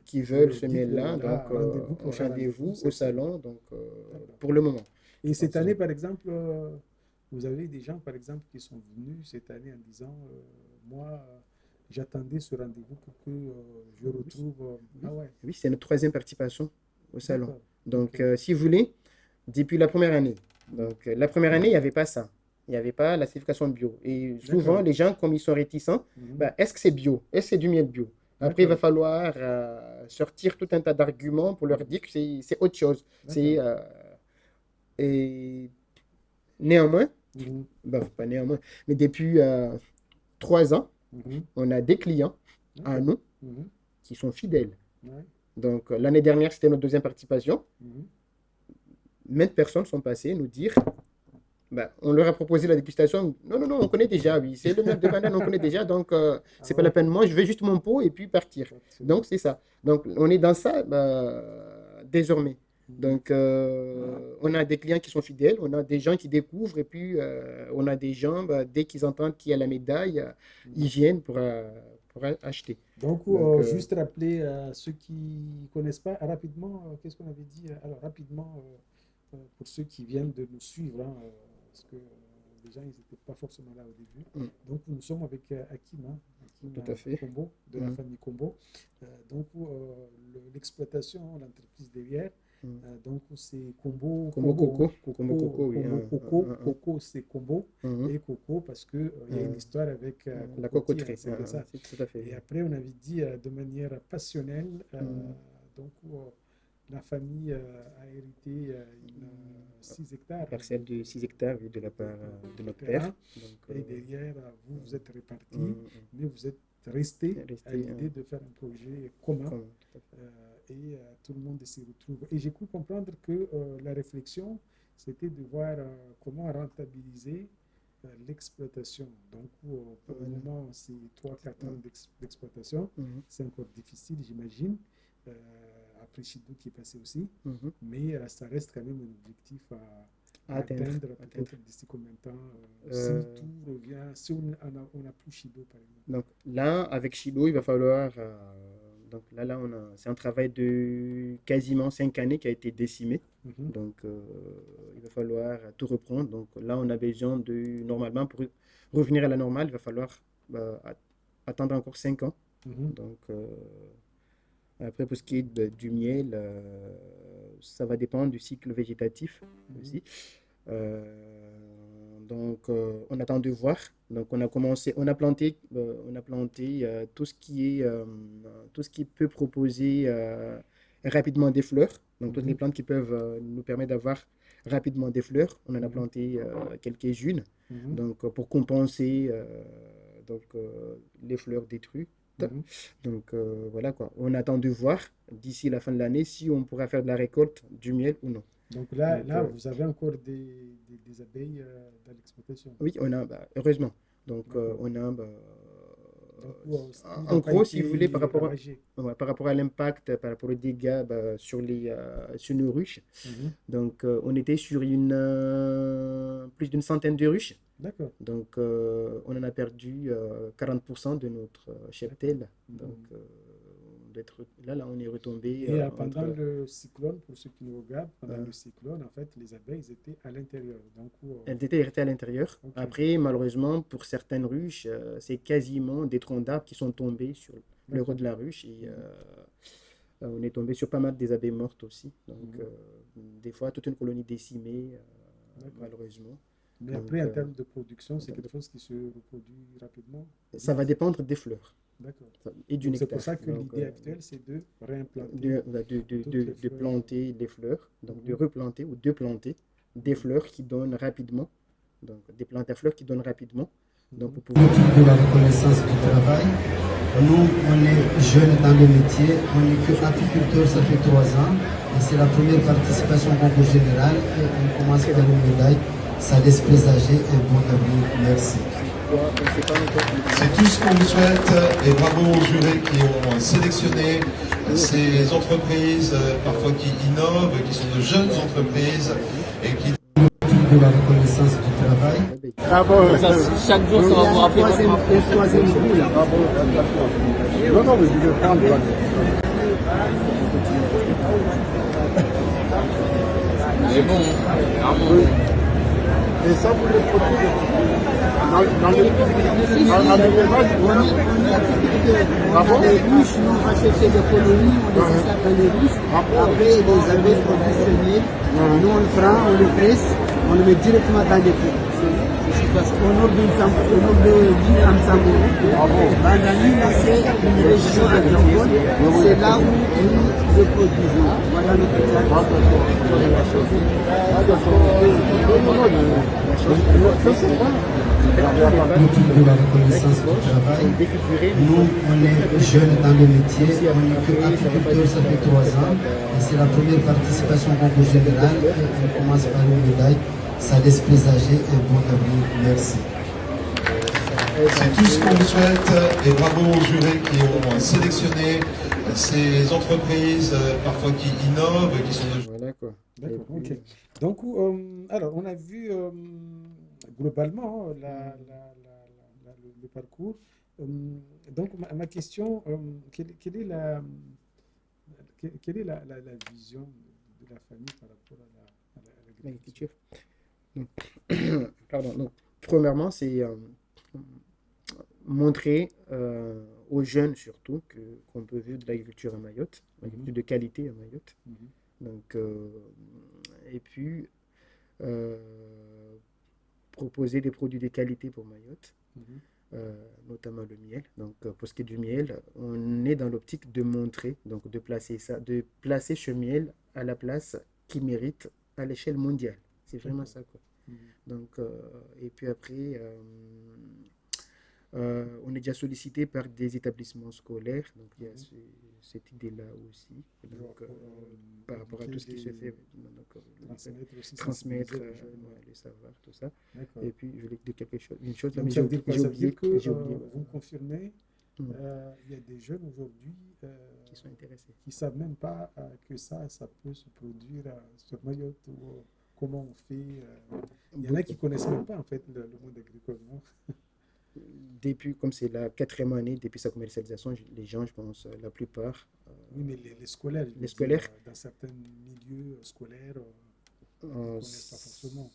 ce miel-là, donc rendez-vous au salon, donc pour le moment. Et cette année, par exemple, vous avez des gens, par exemple, qui sont venus cette année en disant, moi, j'attendais ce rendez-vous pour que je retrouve... Ah ouais. Oui, c'est notre troisième participation au salon. D'accord. Donc, si vous voulez, depuis la première année. Donc, la première année, il n'y avait pas ça. Il n'y avait pas la certification bio. Et souvent, D'accord. les gens, comme ils sont réticents, est-ce que c'est bio? Est-ce que c'est du miel bio? Après, il va falloir sortir tout un tas d'arguments pour leur dire que c'est autre chose. Et néanmoins, pas néanmoins, mais depuis 3 ans, on a des clients à nous qui sont fidèles. Ouais. Donc, l'année dernière, c'était notre deuxième participation. Maintes personnes sont passées nous dire bah, on leur a proposé la dégustation. Non, non, non, on connaît déjà, oui. C'est le miel de banane, on connaît déjà. Donc, c'est pas la peine. Moi, je veux juste mon pot et puis partir. Donc, c'est ça. Donc, on est dans ça désormais. Donc, on a des clients qui sont fidèles, on a des gens qui découvrent et puis on a des gens, dès qu'ils entendent qu'il y a la médaille, ils viennent pour acheter. Donc, Donc, juste rappeler à ceux qui ne connaissent pas rapidement, qu'est-ce qu'on avait dit? Alors, rapidement, pour ceux qui viennent de nous suivre, hein, parce que les gens, ils n'étaient pas forcément là au début. Donc, nous sommes avec Hakim, hein, Hakim Tout à fait. Combo, de la famille Combo. Donc, l'exploitation, l'entreprise derrière, donc c'est Combo Coco. Coco, Combo Coco, oui. Coco, c'est Combo, et Coco parce qu'il y a une histoire avec La cocotier, cocoterie, c'est ça. tout à fait. Et après, on avait dit de manière passionnelle, donc la famille a hérité 6 hectares. Parcelle de 6 hectares, oui, de la part de notre père. Donc, et derrière, vous êtes répartis, mais vous êtes restés à l'idée de faire un projet commun. Et tout le monde s'y retrouve. Et j'ai cru comprendre que la réflexion, c'était de voir comment rentabiliser l'exploitation. Donc, pour le moment, c'est 3-4 ans d'exploitation. C'est encore difficile, j'imagine. Après Chido qui est passé aussi. Mais ça reste quand même un objectif à atteindre peut-être d'ici combien de temps si tout revient, si on n'a plus Chido, par exemple. Donc là, avec Chido, il va falloir... donc là c'est un travail de quasiment 5 années qui a été décimé. Donc, il va falloir tout reprendre. Donc là, on a besoin de... Normalement, pour revenir à la normale, il va falloir attendre encore 5 ans. Donc, après, pour ce qui est du miel, ça va dépendre du cycle végétatif aussi. Donc, on attend de voir. Donc, on a planté tout ce qui peut proposer rapidement des fleurs. Donc, toutes les plantes qui peuvent nous permettre d'avoir rapidement des fleurs. On en a planté quelques-unes. Donc, pour compenser les fleurs détruites. Donc, voilà quoi. On attend de voir d'ici la fin de l'année si on pourra faire de la récolte du miel ou non. Donc là, vous avez encore des abeilles dans l'exploitation? Oui, on a, heureusement. Donc, on a, en gros, si vous voulez, par rapport à l'impact, par rapport aux dégâts sur nos ruches, donc on était sur plus d'une centaine de ruches. D'accord. Donc, on en a perdu 40% de notre cheptel. Donc, là, on est retombé. Et pendant le cyclone, pour ceux qui nous regardent, pendant le cyclone, en fait, les abeilles étaient à l'intérieur. Elles étaient restées à l'intérieur. Okay. Après, malheureusement, pour certaines ruches, c'est quasiment des troncs d'arbres qui sont tombés sur le ras de la ruche. Et on est tombé sur pas mal des abeilles mortes aussi. Donc, des fois, toute une colonie décimée, malheureusement. Mais après, en termes de production, c'est quelque chose qui se reproduit rapidement? Ça va dépendre des fleurs. D'accord. Et du nectar. C'est pour ça que l'idée actuelle, c'est de réimplanter. De planter des fleurs, donc de replanter ou de planter des fleurs qui donnent rapidement, donc des plantes à fleurs qui donnent rapidement. Donc pour pouvoir... de la reconnaissance du travail. Nous, on est jeunes dans le métier, on est que apiculteurs, ça fait 3 ans. Et c'est la première participation au concours général. Et on commence par une médaille. Ça laisse présager un bon avenir. Merci. C'est tout ce qu'on vous souhaite et bravo aux jurés qui ont sélectionné ces entreprises, parfois qui innovent, qui sont de jeunes entreprises et qui... de la reconnaissance du travail. Chaque jour, ça va vous rappeler le troisième bout là. Non, mais je vais prendre. Mais bon, clairement. Et ça, vous les produisez dans les on a des ruches, nous on va chercher des colonies, on les installe dans les ruches. Après, les abeilles produisent ce miel. Nous on le prend, on le presse, on le met directement dans les pots. Parce qu'au nord de l'île Amsambourou, Bandani, c'est une région agricole, c'est là où nous le produisons. Voilà notre cas. De la reconnaissance du travail. Nous, on est jeunes dans le métier, on est que apiculteurs, ça fait 3 ans. Et c'est la première participation au concours général. Et on commence par une médaille. ça laisse présager un bon avenir. Merci. C'est tout ce qu'on souhaite et bravo aux jurés qui ont sélectionné ces entreprises parfois qui innovent, qui sont de Voilà quoi. D'accord, Et puis, ok. Donc, alors, on a vu globalement le parcours. Donc, ma question, quelle est la vision de la famille par rapport à l'agriculture? l'agriculture. Donc, pardon. Donc, premièrement, c'est montrer aux jeunes surtout qu'on peut vivre de l'agriculture à Mayotte, l'agriculture de qualité à Mayotte. Mhm. Donc, et puis, euh, proposer des produits de qualité pour Mayotte, Mhm. notamment le miel. Donc, pour ce qui est du miel, on est dans l'optique de montrer, donc de placer ce miel à la place qu'il mérite à l'échelle mondiale. C'est vraiment ça, quoi. Mhm. Donc, et puis après, on est déjà sollicité par des établissements scolaires, donc il y a cette idée-là aussi. Donc, par rapport à tout ce qui se fait, donc, Transmettre aussi, transmettre sensibiliser les jeunes. le savoir, tout ça. D'accord. Et puis, je voulais dire quelque chose, une chose, là, Donc, mais ça veut dire quoi? j'ai Ça veut dire oublié, que j'ai oublié, vous me confirmez, Mm. il y a des jeunes aujourd'hui qui sont intéressés. qui ne savent même pas que ça peut se produire sur Mayotte ou comment on fait. Il y en a qui ne connaissent même pas en fait le monde agricole, non? Depuis, comme c'est la 4e année, depuis sa commercialisation, les gens, je pense, la plupart, Oui, mais les scolaires, je veux les dire, scolaires, dans certains milieux scolaires, ils ne connaissent pas forcément.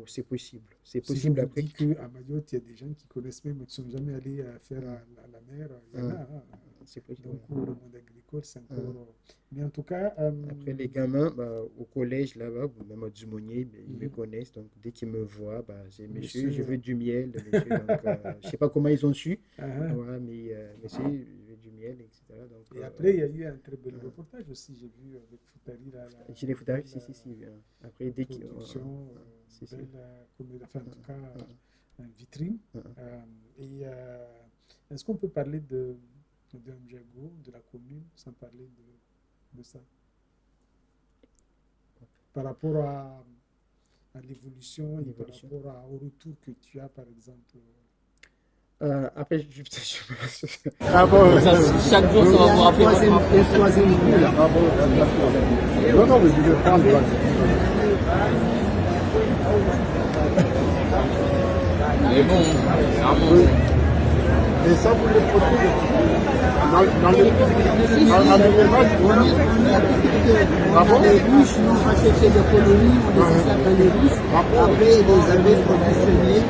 c'est possible. C'est Si je possible vous après. dis qu'à Mayotte, il y a des gens qui connaissent même, qui ne sont jamais allés faire la mer, il y en a. Hein. C'est possible. Donc, le monde agricole, c'est encore. Mais en tout cas, Après, les gamins, bah, au collège, là-bas, ou même à Dumonier, ben, ils me Mhm. connaissent. Donc, dès qu'ils me voient, bah, c'est monsieur, Monsieur, je veux du miel. Monsieur, donc, je ne sais pas comment ils ont su. ah, ah. Ouais, mais monsieur, je veux du miel, etc. Donc, Et après, il y a eu un très bel reportage aussi, j'ai vu avec Foutari, j'ai les photos, belle, si. Après, dès qu'ils. production, Si. belle, enfin, en tout cas, une vitrine. Et est-ce qu'on peut parler de Mjago, de la commune, sans parler de ça? Par rapport à l'évolution et par L'évolution. rapport au retour que tu as, par exemple. Après, Ah bon, Chaque jour, Il y ça a va vous un rappeler troisième, votre un troisième coup là. ah bon, non, non, mais je vais prendre. Mais bon, c'est un monde. Et ça, vous les postez dans l'élevage, On est agriculteur. On a les ruches, nous on va chercher des colonies, on les installe dans les ruches. Après, les abeilles conditionnés,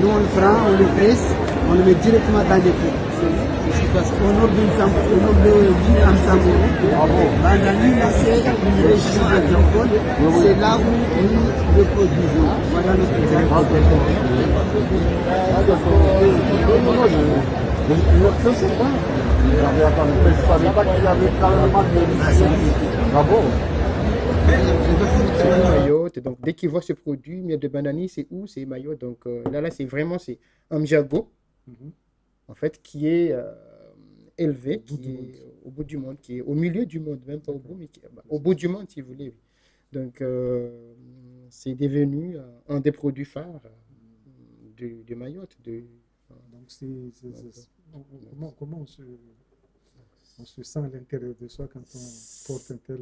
nous on le prend, on le presse, on le met directement dans les pots. C'est ce qui passe. Au nord de l'île Amsambo, Bandani, c'est une région agricole, c'est là où nous le produisons. Voilà notre agriculture. ah d'accord. Non, non, je ne sais pas. Je ne savais pas qu'il y avait carrément des ah bon. Mayotte. Donc, dès qu'ils voient ce produit, miel de banani, c'est où? C'est Mayotte. Donc, là, c'est vraiment, c'est Amjago, Mhm. en fait, qui est élevé, Au bout qui du est monde. au bout du monde, qui est au milieu du monde, même pas au bout, mais au bout du monde, si vous voulez. Oui. Donc, c'est devenu un des produits phares de Mayotte. Donc, comment on se sent à l'intérieur de soi quand on porte un tel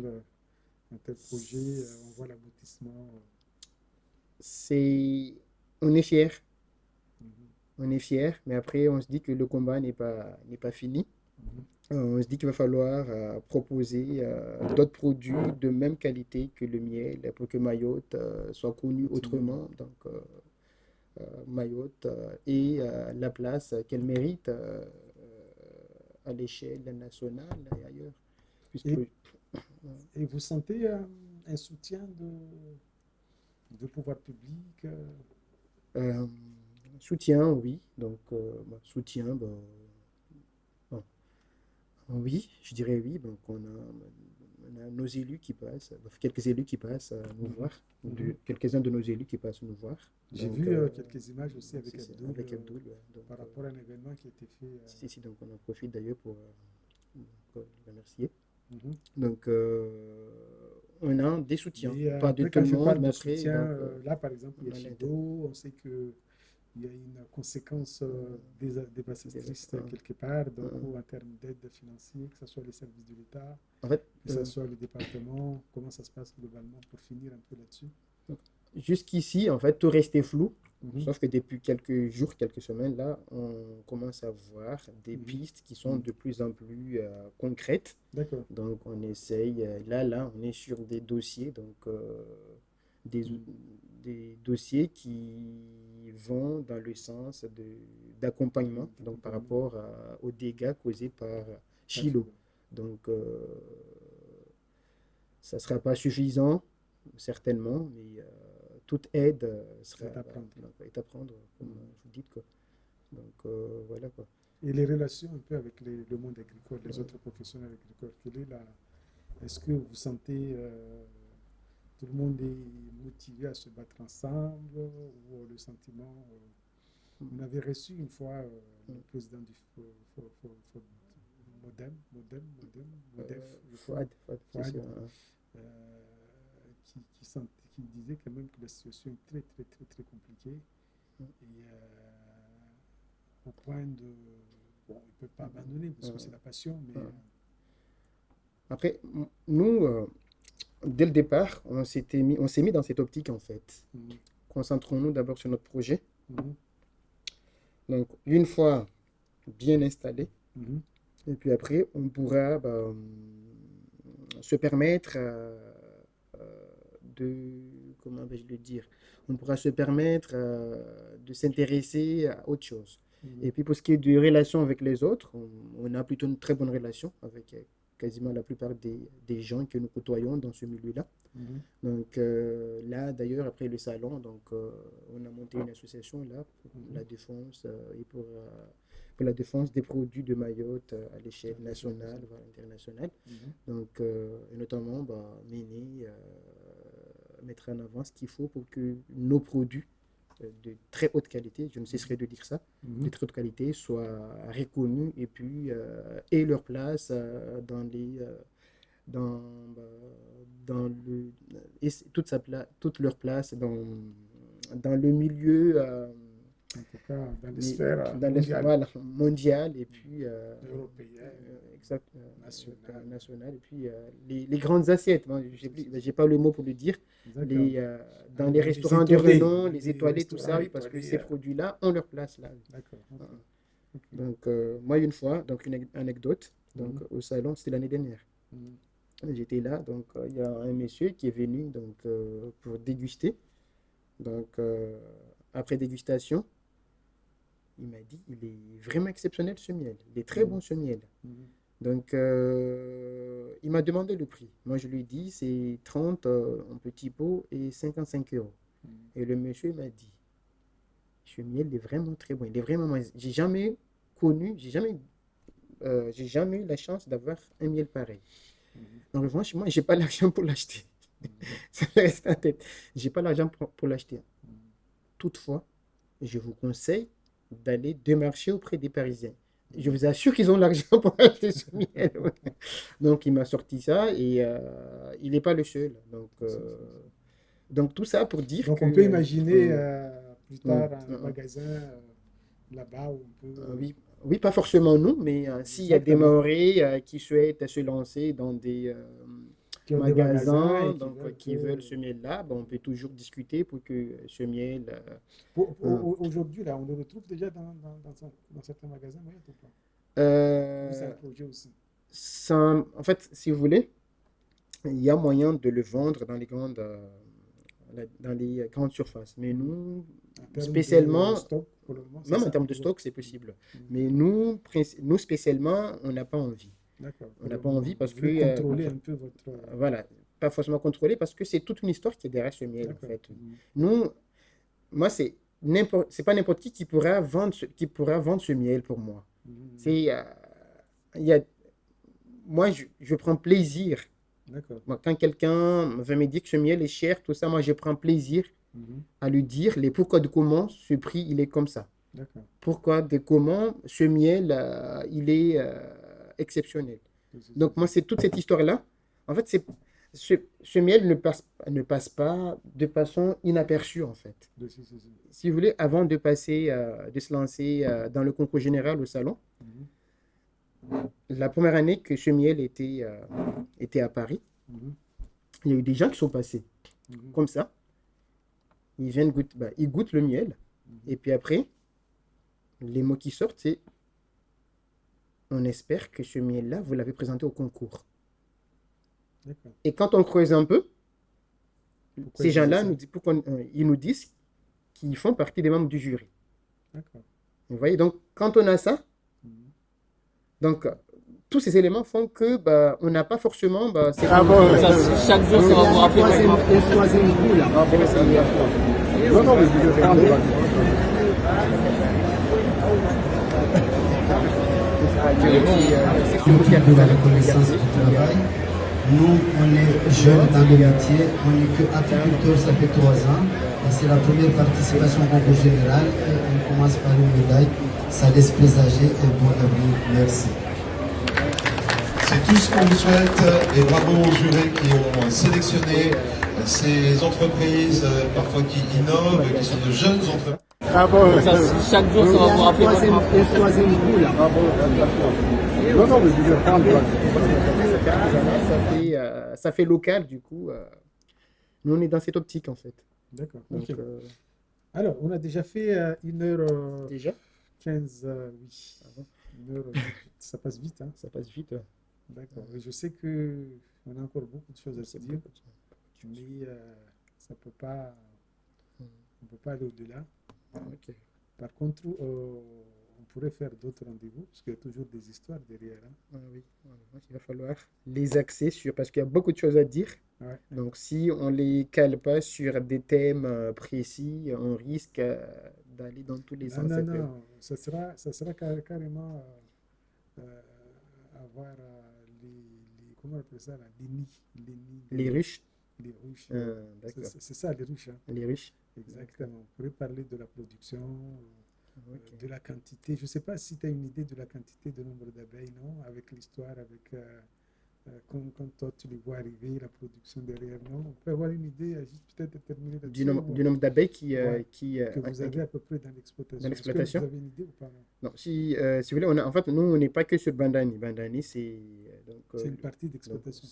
projet, on voit l'aboutissement. On est fier. Mhm. On est fier, mais après, on se dit que le combat n'est pas fini. Mhm. On se dit qu'il va falloir proposer d'autres produits de même qualité que le miel pour que Mayotte soit connue autrement. Donc, Mayotte ait la place qu'elle mérite à l'échelle nationale et ailleurs. Puisque, Et vous sentez un soutien de pouvoir public soutien, oui. Donc, soutien, bon, oui, je dirais oui. Donc, on a nos élus qui passent, quelques élus qui passent nous voir, quelques-uns de nos élus qui passent nous voir. J'ai Donc, vu quelques images aussi avec Abdoul, ouais. Donc, par rapport à un événement qui a été fait. si, donc on en profite d'ailleurs pour le remercier. Mhm. Donc, on a des soutiens. Et Pas de après, tout quand le je monde, parle mais de après, soutien, donc, là, par exemple, il y a on a l'aide. Chido, on sait qu'il y a une conséquence dévastatrice Des- quelque part, donc euh, en termes d'aide financière, que ce soit les services de l'État, en fait, que ce soit le département, comment ça se passe globalement pour finir un peu là-dessus. jusqu'ici, en fait, tout restait flou. Mhm. Sauf que depuis quelques jours, quelques semaines, là, on commence à voir des Mhm. pistes qui sont Mhm. de plus en plus concrètes. D'accord. Donc, on essaye, là, on est sur des dossiers, donc des, Mhm. des dossiers qui vont dans le sens d'accompagnement, donc par rapport aux dégâts causés par Chilo. Donc, ça ne sera pas suffisant, certainement, mais toute aide sera C'est à prendre. est à prendre, comme vous dites, quoi. Donc, voilà, quoi. Et les relations un peu avec le monde agricole, les autres professionnels agricoles, est-ce que vous sentez tout le monde est motivé à se battre ensemble ou le sentiment on avait reçu une fois le président du Modef, je crois, Fouad, c'est Fouad, sûr, hein. qui disait quand même que la situation est très, très, très, très compliquée. Et au point de. Bon, ils ne peuvent pas abandonner parce que c'est la passion, mais. Après, nous, dès le départ, on s'est mis dans cette optique, en fait. Concentrons-nous d'abord sur notre projet. Donc, une fois bien installé, et puis après, on pourra se permettre comment vais-je le dire, on pourra se permettre de s'intéresser à autre chose. Et puis pour ce qui est de relations avec les autres, on a plutôt une très bonne relation avec quasiment la plupart des gens que nous côtoyons dans ce milieu-là. Donc là, d'ailleurs, après le salon, donc, on a monté une association là pour la défense et pour la défense des produits de Mayotte à l'échelle nationale, voire internationale. Donc, et notamment mettre en avant ce qu'il faut pour que nos produits de très haute qualité, je ne cesserai de dire ça, de très haute qualité soient reconnus et puis aient leur place toute leur place dans le milieu en tout cas, dans les sphères voilà, mondiales et puis nationales et puis les grandes assiettes. Moi, j'ai pas le mot pour le dire. Dans les restaurants de renom, les étoilés, tout ça, oui, parce que ces produits-là ont leur place là. D'accord. Donc, moi, une fois, donc une anecdote, donc, au salon, c'était l'année dernière. J'étais là, donc il y a un monsieur qui est venu donc, pour déguster. Donc, après dégustation, il m'a dit, il est vraiment exceptionnel ce miel. Il est très bon ce miel. Donc, il m'a demandé le prix. Moi, je lui ai dit, c'est 30 en petit pot et 55 €. Et le monsieur m'a dit, ce miel est vraiment très bon. Il est vraiment. J'ai jamais eu la chance d'avoir un miel pareil. Donc, franchement, j'ai pas l'argent pour l'acheter. Ça me reste en tête. J'ai pas l'argent pour l'acheter. Toutefois, je vous conseille d'aller démarcher auprès des Parisiens. Je vous assure qu'ils ont l'argent pour acheter ce miel. Donc, il m'a sorti ça et il n'est pas le seul. Donc, tout ça pour dire donc que... on peut imaginer plus tard un magasin là-bas où on peut... Oui, pas forcément nous, mais s'il y a des Mahorais qui souhaitent se lancer dans des magasins qui veulent ce miel-là, on peut toujours discuter pour que ce miel... Aujourd'hui, là, on le retrouve déjà dans certains magasins, ou pas? C'est un projet aussi. En fait, si vous voulez, il y a moyen de le vendre dans les grandes surfaces. Mais nous, spécialement, même en termes de stock, c'est possible. Mais nous, spécialement, on n'a pas envie. On n'a pas envie parce que... contrôler un peu votre... Voilà, pas forcément contrôler parce que c'est toute une histoire qui est derrière ce miel, en fait. Moi, c'est pas n'importe qui pourra vendre ce miel pour moi. Moi, je prends plaisir. Moi, quand quelqu'un va me dire que ce miel est cher, tout ça, moi, je prends plaisir à lui dire les pourquoi de comment ce prix, il est comme ça. Pourquoi de comment ce miel, il est exceptionnel. Donc, moi, c'est toute cette histoire-là. En fait, ce miel ne passe pas de façon inaperçue, en fait. Si vous voulez, avant de se lancer dans le concours général au salon, la première année que ce miel était à Paris, il y a eu des gens qui sont passés comme ça. Ils viennent ils goûtent le miel. Et puis après, les mots qui sortent, c'est on espère que ce miel-là, vous l'avez présenté au concours. Et quand on creuse un peu, ces gens-là ils nous disent qu'ils font partie des membres du jury. Vous voyez, donc quand on a ça, donc tous ces éléments font que on n'a pas forcément. Chaque jour, ça va vous rappeler. Le troisième coup, là. Non, non, mais je vais prendre le On cultive la reconnaissance du travail. Nous, on est jeunes dans le métier, on n'est que apiculteurs, ça fait 3 ans. Et c'est la première participation au concours général. Et on commence par une médaille. Ça laisse présager un bon avenir. Merci. C'est tout ce qu'on vous souhaite et bravo aux jurés qui ont sélectionné ces entreprises parfois qui innovent, qui sont de jeunes entreprises. Chaque jour, ça va vous rappeler. Le troisième coup, là. Non, non, mais je vais prendre ça fait local, du coup. Nous, on est dans cette optique, en fait. D'accord. Donc, Ok. Alors, on a déjà fait 1h15, déjà, oui. 1h18. Ça passe vite, hein. ça passe vite. D'accord. Et je sais que on a encore beaucoup de choses à se dire, mais ça peut pas, on peut pas aller au-delà. Ok. Par contre, on pourrait faire d'autres rendez-vous, parce qu'il y a toujours des histoires derrière, hein. Oui. Il va falloir les axer parce qu'il y a beaucoup de choses à dire. Ouais. Donc, si on ne les cale pas sur des thèmes précis, on risque d'aller dans tous les sens. Non, ça sera carrément avoir comment on appelle ça, là, les nids, Les ruches. les ruches. D'accord. C'est ça, les ruches, hein. Les ruches. Exactement. On pourrait parler de la production, Ok. de la quantité. Je ne sais pas si tu as une idée de la quantité de nombre d'abeilles, non? Avec l'histoire, avec quand toi tu les vois arriver, la production derrière, non? On peut avoir une idée, juste peut-être terminer Du là-dessus. nombre d'abeilles Ouais. Que vous avez à peu près dans l'exploitation. Dans Est-ce que l'exploitation? vous avez une idée ou pas? Non. Non, si vous voulez, en fait, nous, on n'est pas que sur Bandani. Bandani, c'est C'est une partie donc, d'exploitation.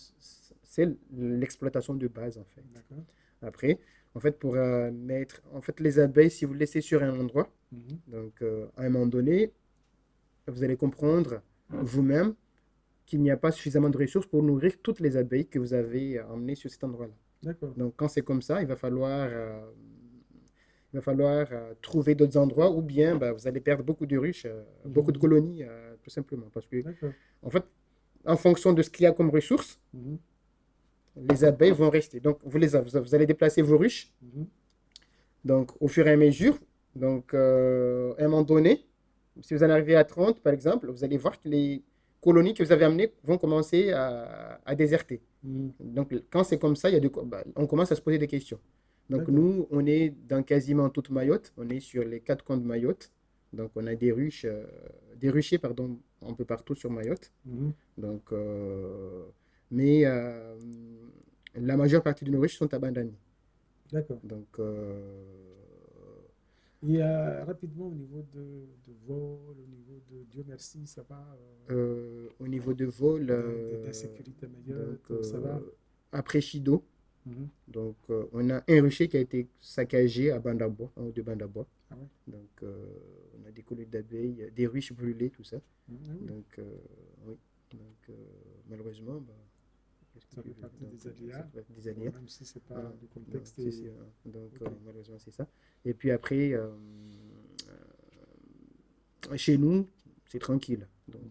c'est l'exploitation de base, en fait. D'accord. Après, en fait, pour mettre en fait, les abeilles, si vous les laissez sur un endroit, Mhm. donc à un moment donné, vous allez comprendre vous-même qu'il n'y a pas suffisamment de ressources pour nourrir toutes les abeilles que vous avez emmenées sur cet endroit-là. D'accord. Donc, quand c'est comme ça, il va falloir trouver d'autres endroits ou bien vous allez perdre beaucoup de ruches, beaucoup de colonies, tout simplement. Parce que, D'accord. en fait, en fonction de ce qu'il y a comme ressources, Mhm. les abeilles vont rester. Donc, vous allez déplacer vos ruches. Mhm. Donc, au fur et à mesure, donc, à un moment donné, si vous en arrivez à 30, par exemple, vous allez voir que les colonies que vous avez amenées vont commencer à déserter. Mhm. Donc, quand c'est comme ça, on commence à se poser des questions. Donc, D'accord. nous, on est dans quasiment toute Mayotte. On est sur les 4 coins de Mayotte. Donc, on a des ruchers, pardon, un peu partout sur Mayotte. Mhm. Donc, mais la majeure partie de nos ruches sont abandonnées. D'accord. Donc, Et rapidement, au niveau de vol, au niveau de Dieu merci, ça va au niveau de vol, de la sécurité Mayotte, donc, ça va? après Chido, Mhm. donc, on a un rucher qui a été saccagé à Bandabois, en haut de Bandabois. Ah ouais. Donc, on a des colonies d'abeilles, des ruches brûlées, tout ça. Mhm. Ah oui. Donc, oui. Donc, malheureusement, qu'est-ce que Ça tu fait veux? partie Donc, des ça aléas. fait partie des aléas. Même si c'est pas Voilà. le contexte. Donc, donc, Ok. malheureusement, c'est ça. Et puis après, chez nous, c'est tranquille. Donc,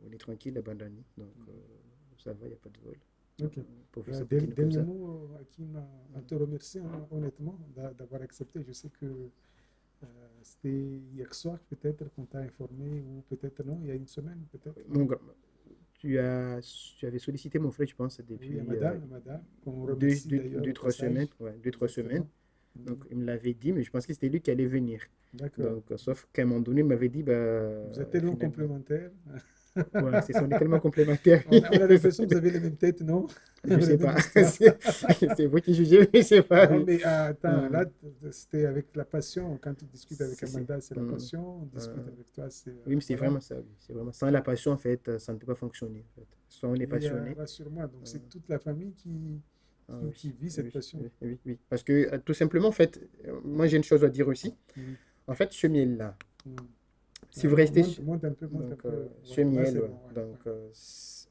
on est tranquille à Bandani. Donc, ça va, il n'y a pas de vol. Ok. Pour faire ça continue comme Dernier ça. mot, Hakim, à te remercier honnêtement d'avoir accepté. Je sais que c'était hier soir peut-être qu'on t'a informé, ou peut-être non, il y a une semaine peut-être. Mon grand- tu avais sollicité mon frère, je pense, depuis Oui, Amada, qu'on deux, remercie d'ailleurs au 3 passage. semaines. Ouais, 2-3 semaines. Mhm. Donc, il me l'avait dit, mais je pensais que c'était lui qui allait venir. D'accord. Donc, sauf qu'à un moment donné, il m'avait dit, Vous êtes tellement finalement, complémentaires. Voilà, on est tellement complémentaires. On a l'impression que vous avez les mêmes têtes, non? Je Les sais mêmes pas. histoires. C'est vous qui jugez, mais je sais pas. Non, Oui. mais attends, Hum, là, c'était avec la passion. Quand tu discutes avec c'est, Amanda, c'est la hum, passion. On discute euh, avec toi, c'est. oui, mais c'est Voilà. vraiment ça. Oui. C'est vraiment sans la passion, en fait, ça ne peut pas fonctionner. En fait. Soit on est Et passionné. rassure-moi, donc euh, c'est toute la famille ah oui, qui vit cette oui, passion. oui, oui, oui. Parce que tout simplement, en fait, moi j'ai une chose à dire aussi. Mhm. En fait, ce miel-là, Mhm. si vous restez Monte un peu, monte un donc, peu. ce Ouais, là, c'est miel, ouais, bon. Ouais, donc, ouais.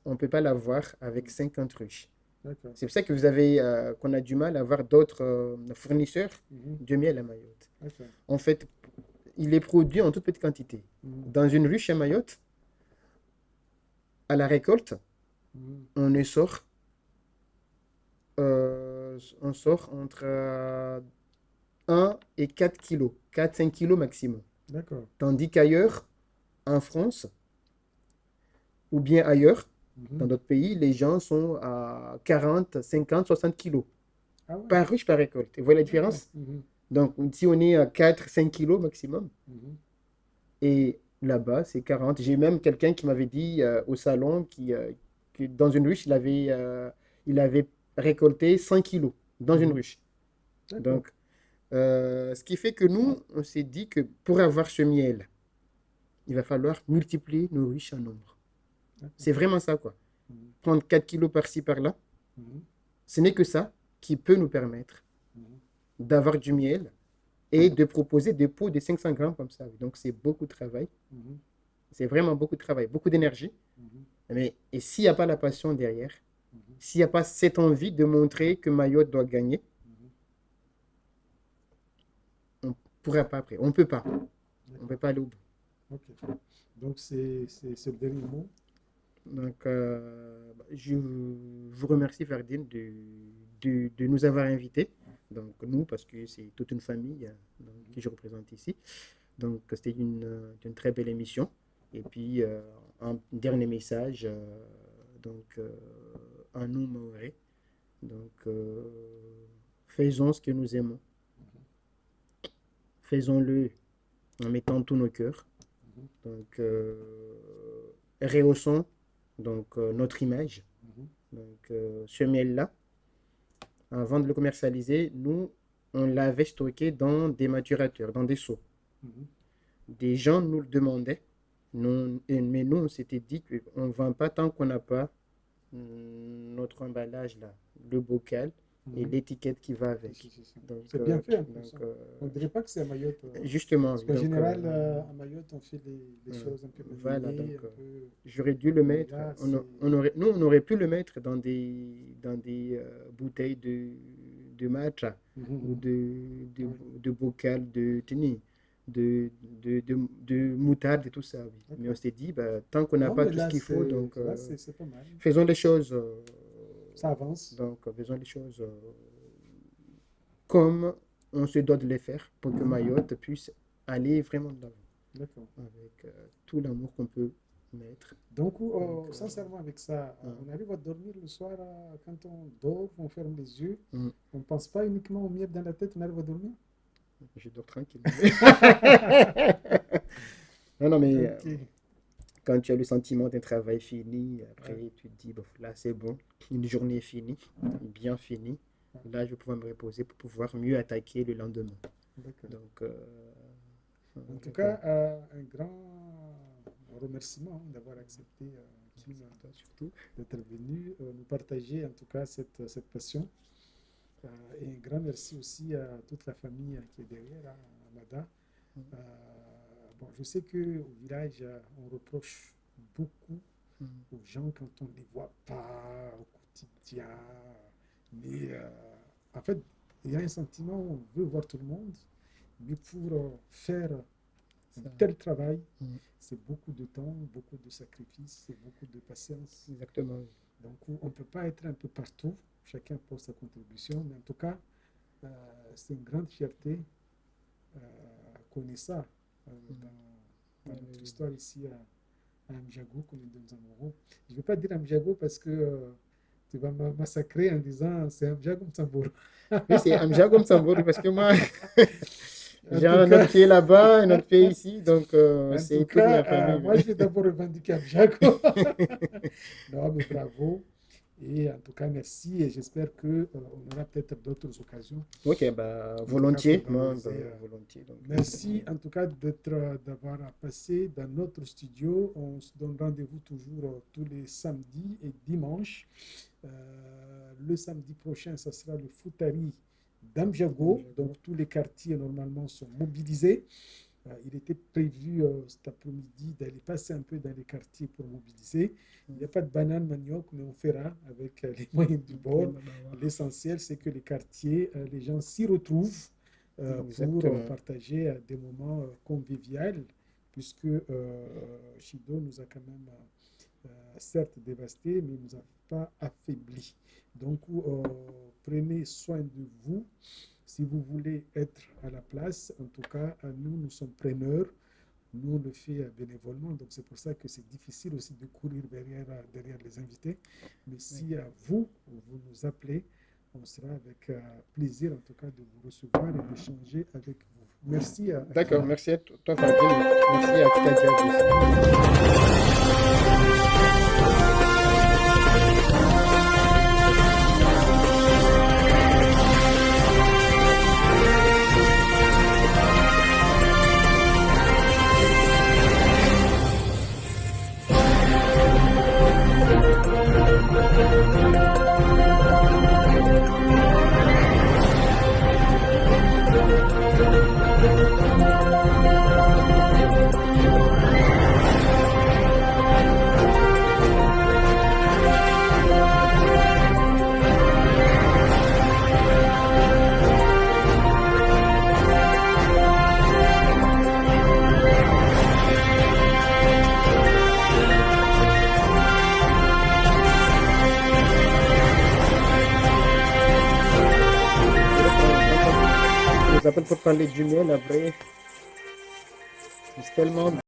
on ne peut pas l'avoir avec 50 ruches. D'accord. C'est pour ça que vous avez, qu'on a du mal à avoir d'autres fournisseurs Mhm. de miel à Mayotte. D'accord. En fait, il est produit en toute petite quantité. Mhm. Dans une ruche à Mayotte, à la récolte, Mhm. on sort entre 1 et 4 kilos, 4-5 kilos maximum. D'accord. Tandis qu'ailleurs, en France, ou bien ailleurs, dans Mhm. d'autres pays, les gens sont à 40, 50, 60 kilos Ah ouais, par ruche, par récolte. Et vous voyez la d'accord. différence? Donc, si on est à 4, 5 kilos maximum, Mhm. et là-bas, c'est 40. J'ai même quelqu'un qui m'avait dit au salon que dans une ruche, il avait récolté 100 kilos dans une Mhm. ruche. D'accord. Donc, ce qui fait que nous, on s'est dit que pour avoir ce miel, il va falloir multiplier nos ruches en nombre. D'accord. C'est vraiment ça, quoi. Mhm. Prendre 4 kilos par-ci, par-là, Mhm. ce n'est que ça qui peut nous permettre Mhm. d'avoir du miel et de proposer des pots de 500 grammes comme ça. Donc, c'est beaucoup de travail. Mhm. C'est vraiment beaucoup de travail, beaucoup d'énergie. Mhm. Mais, et s'il n'y a pas la passion derrière, Mhm. s'il n'y a pas cette envie de montrer que Mayotte doit gagner, Mhm. on ne pourra pas après. On ne peut pas. On ne D'accord. peut pas aller au bout. Ok. Donc, c'est le dernier mot. Donc, je vous remercie, Ferdinand, de nous avoir invités. Donc, nous, parce que c'est toute une famille donc, que je représente ici. Donc, c'était une très belle émission. Et puis, un dernier message, en nous Maoré. Donc, faisons ce que nous aimons. Faisons-le en mettant tous nos cœurs. Mhm. Donc, rehaussons donc, notre image. Mhm. Donc, ce miel-là, avant de le commercialiser, nous, on l'avait stocké dans des maturateurs, dans des seaux. Mhm. Des gens nous le demandaient, mais nous, on s'était dit qu'on ne vend pas tant qu'on n'a pas notre emballage là, le bocal et Mhm. l'étiquette qui va Si, avec. si, si. Donc, C'est bien fait en plus. donc, On ne dirait pas que c'est à Mayotte. justement, Parce oui. qu'en Donc, général, à Mayotte, on fait les euh, choses un peu voilà, maniées, donc un peu. j'aurais dû le Mais mettre. là, Nous, on aurait pu le mettre dans des bouteilles de matcha ou Mhm. Oui, de bocal de tennis, de moutarde et tout ça. Oui. Mais on d'accord. s'est dit, bah, tant qu'on n'a Non, pas mais tout ce là, qu'il faut, donc c'est pas mal. faisons les choses. Ça avance. Donc, faisons les choses comme on se doit de les faire pour que Mayotte puisse aller vraiment de l'avant D'accord. avec tout l'amour qu'on peut mettre. Donc, Donc, sincèrement, avec ça, euh, on arrive à dormir le soir quand on dort, on ferme les yeux. mm, On ne pense pas uniquement au miel dans la tête, on arrive à dormir. je dors tranquille. Non, non, mais Ok. quand tu as le sentiment d'un travail fini, après Ouais. tu te dis, bon, là c'est bon, une journée est finie, bien finie. Là, je vais pouvoir me reposer pour pouvoir mieux attaquer le lendemain. D'accord. Donc, En tout donc, cas, un grand remerciement d'avoir accepté Kim, toi surtout. d'être venu nous partager en tout cas cette passion. Et un grand merci aussi à toute la famille qui est derrière, à Amada. Euh, bon, je sais qu'au village, on reproche beaucoup Mm. aux gens quand on ne les voit pas au quotidien. Mais en fait, il y a un sentiment où on veut voir tout le monde, mais pour faire un Ça, tel travail, mm, c'est beaucoup de temps, beaucoup de sacrifices, c'est beaucoup de patience. exactement. Donc, on ne peut pas être un peu partout, chacun pour sa contribution, mais en tout cas, euh, c'est une grande fierté qu'on ait ça dans notre histoire ici à Amjago, comme de Nzamoro. Je ne vais pas dire Amjago parce que tu vas me massacrer en disant c'est Amjago Mtsamboro. Oui, c'est Amja comme Sambori parce que moi, En J'ai tout un cas, autre pied là-bas, un autre pied ici, donc en c'est tout toute ma cas, famille. moi, j'ai d'abord revendiqué Abjaco. Non, mais bravo. Et en tout cas, merci. Et j'espère que on aura peut-être d'autres occasions, Ok, bah en tout cas, volontiers, pour moi, bah, réaliser. volontiers. Donc, Merci en tout cas d'avoir passé dans notre studio. On se donne rendez-vous toujours tous les samedis et dimanches. Le samedi prochain, ça sera le Futari d'Amjago. Donc tous les quartiers normalement sont mobilisés. Il était prévu cet après-midi d'aller passer un peu dans les quartiers pour mobiliser. Il n'y a pas de banane manioc, mais on fera avec les moyens du bord. L'essentiel, c'est que les quartiers, les gens s'y retrouvent pour exactement. partager des moments conviviaux, puisque Shido nous a quand même certes dévasté, mais nous a pas affaibli. Donc, prenez soin de vous. Si vous voulez être à la place, en tout cas, nous sommes preneurs. Nous, on le fait bénévolement. Donc, c'est pour ça que c'est difficile aussi de courir derrière les invités. Mais si vous nous appelez, on sera avec plaisir, en tout cas, de vous recevoir et d'échanger avec vous. Merci. D'accord, merci à toi, Fabien. Merci à Tita aussi. On les appelle pour parler du miel après. C'est tellement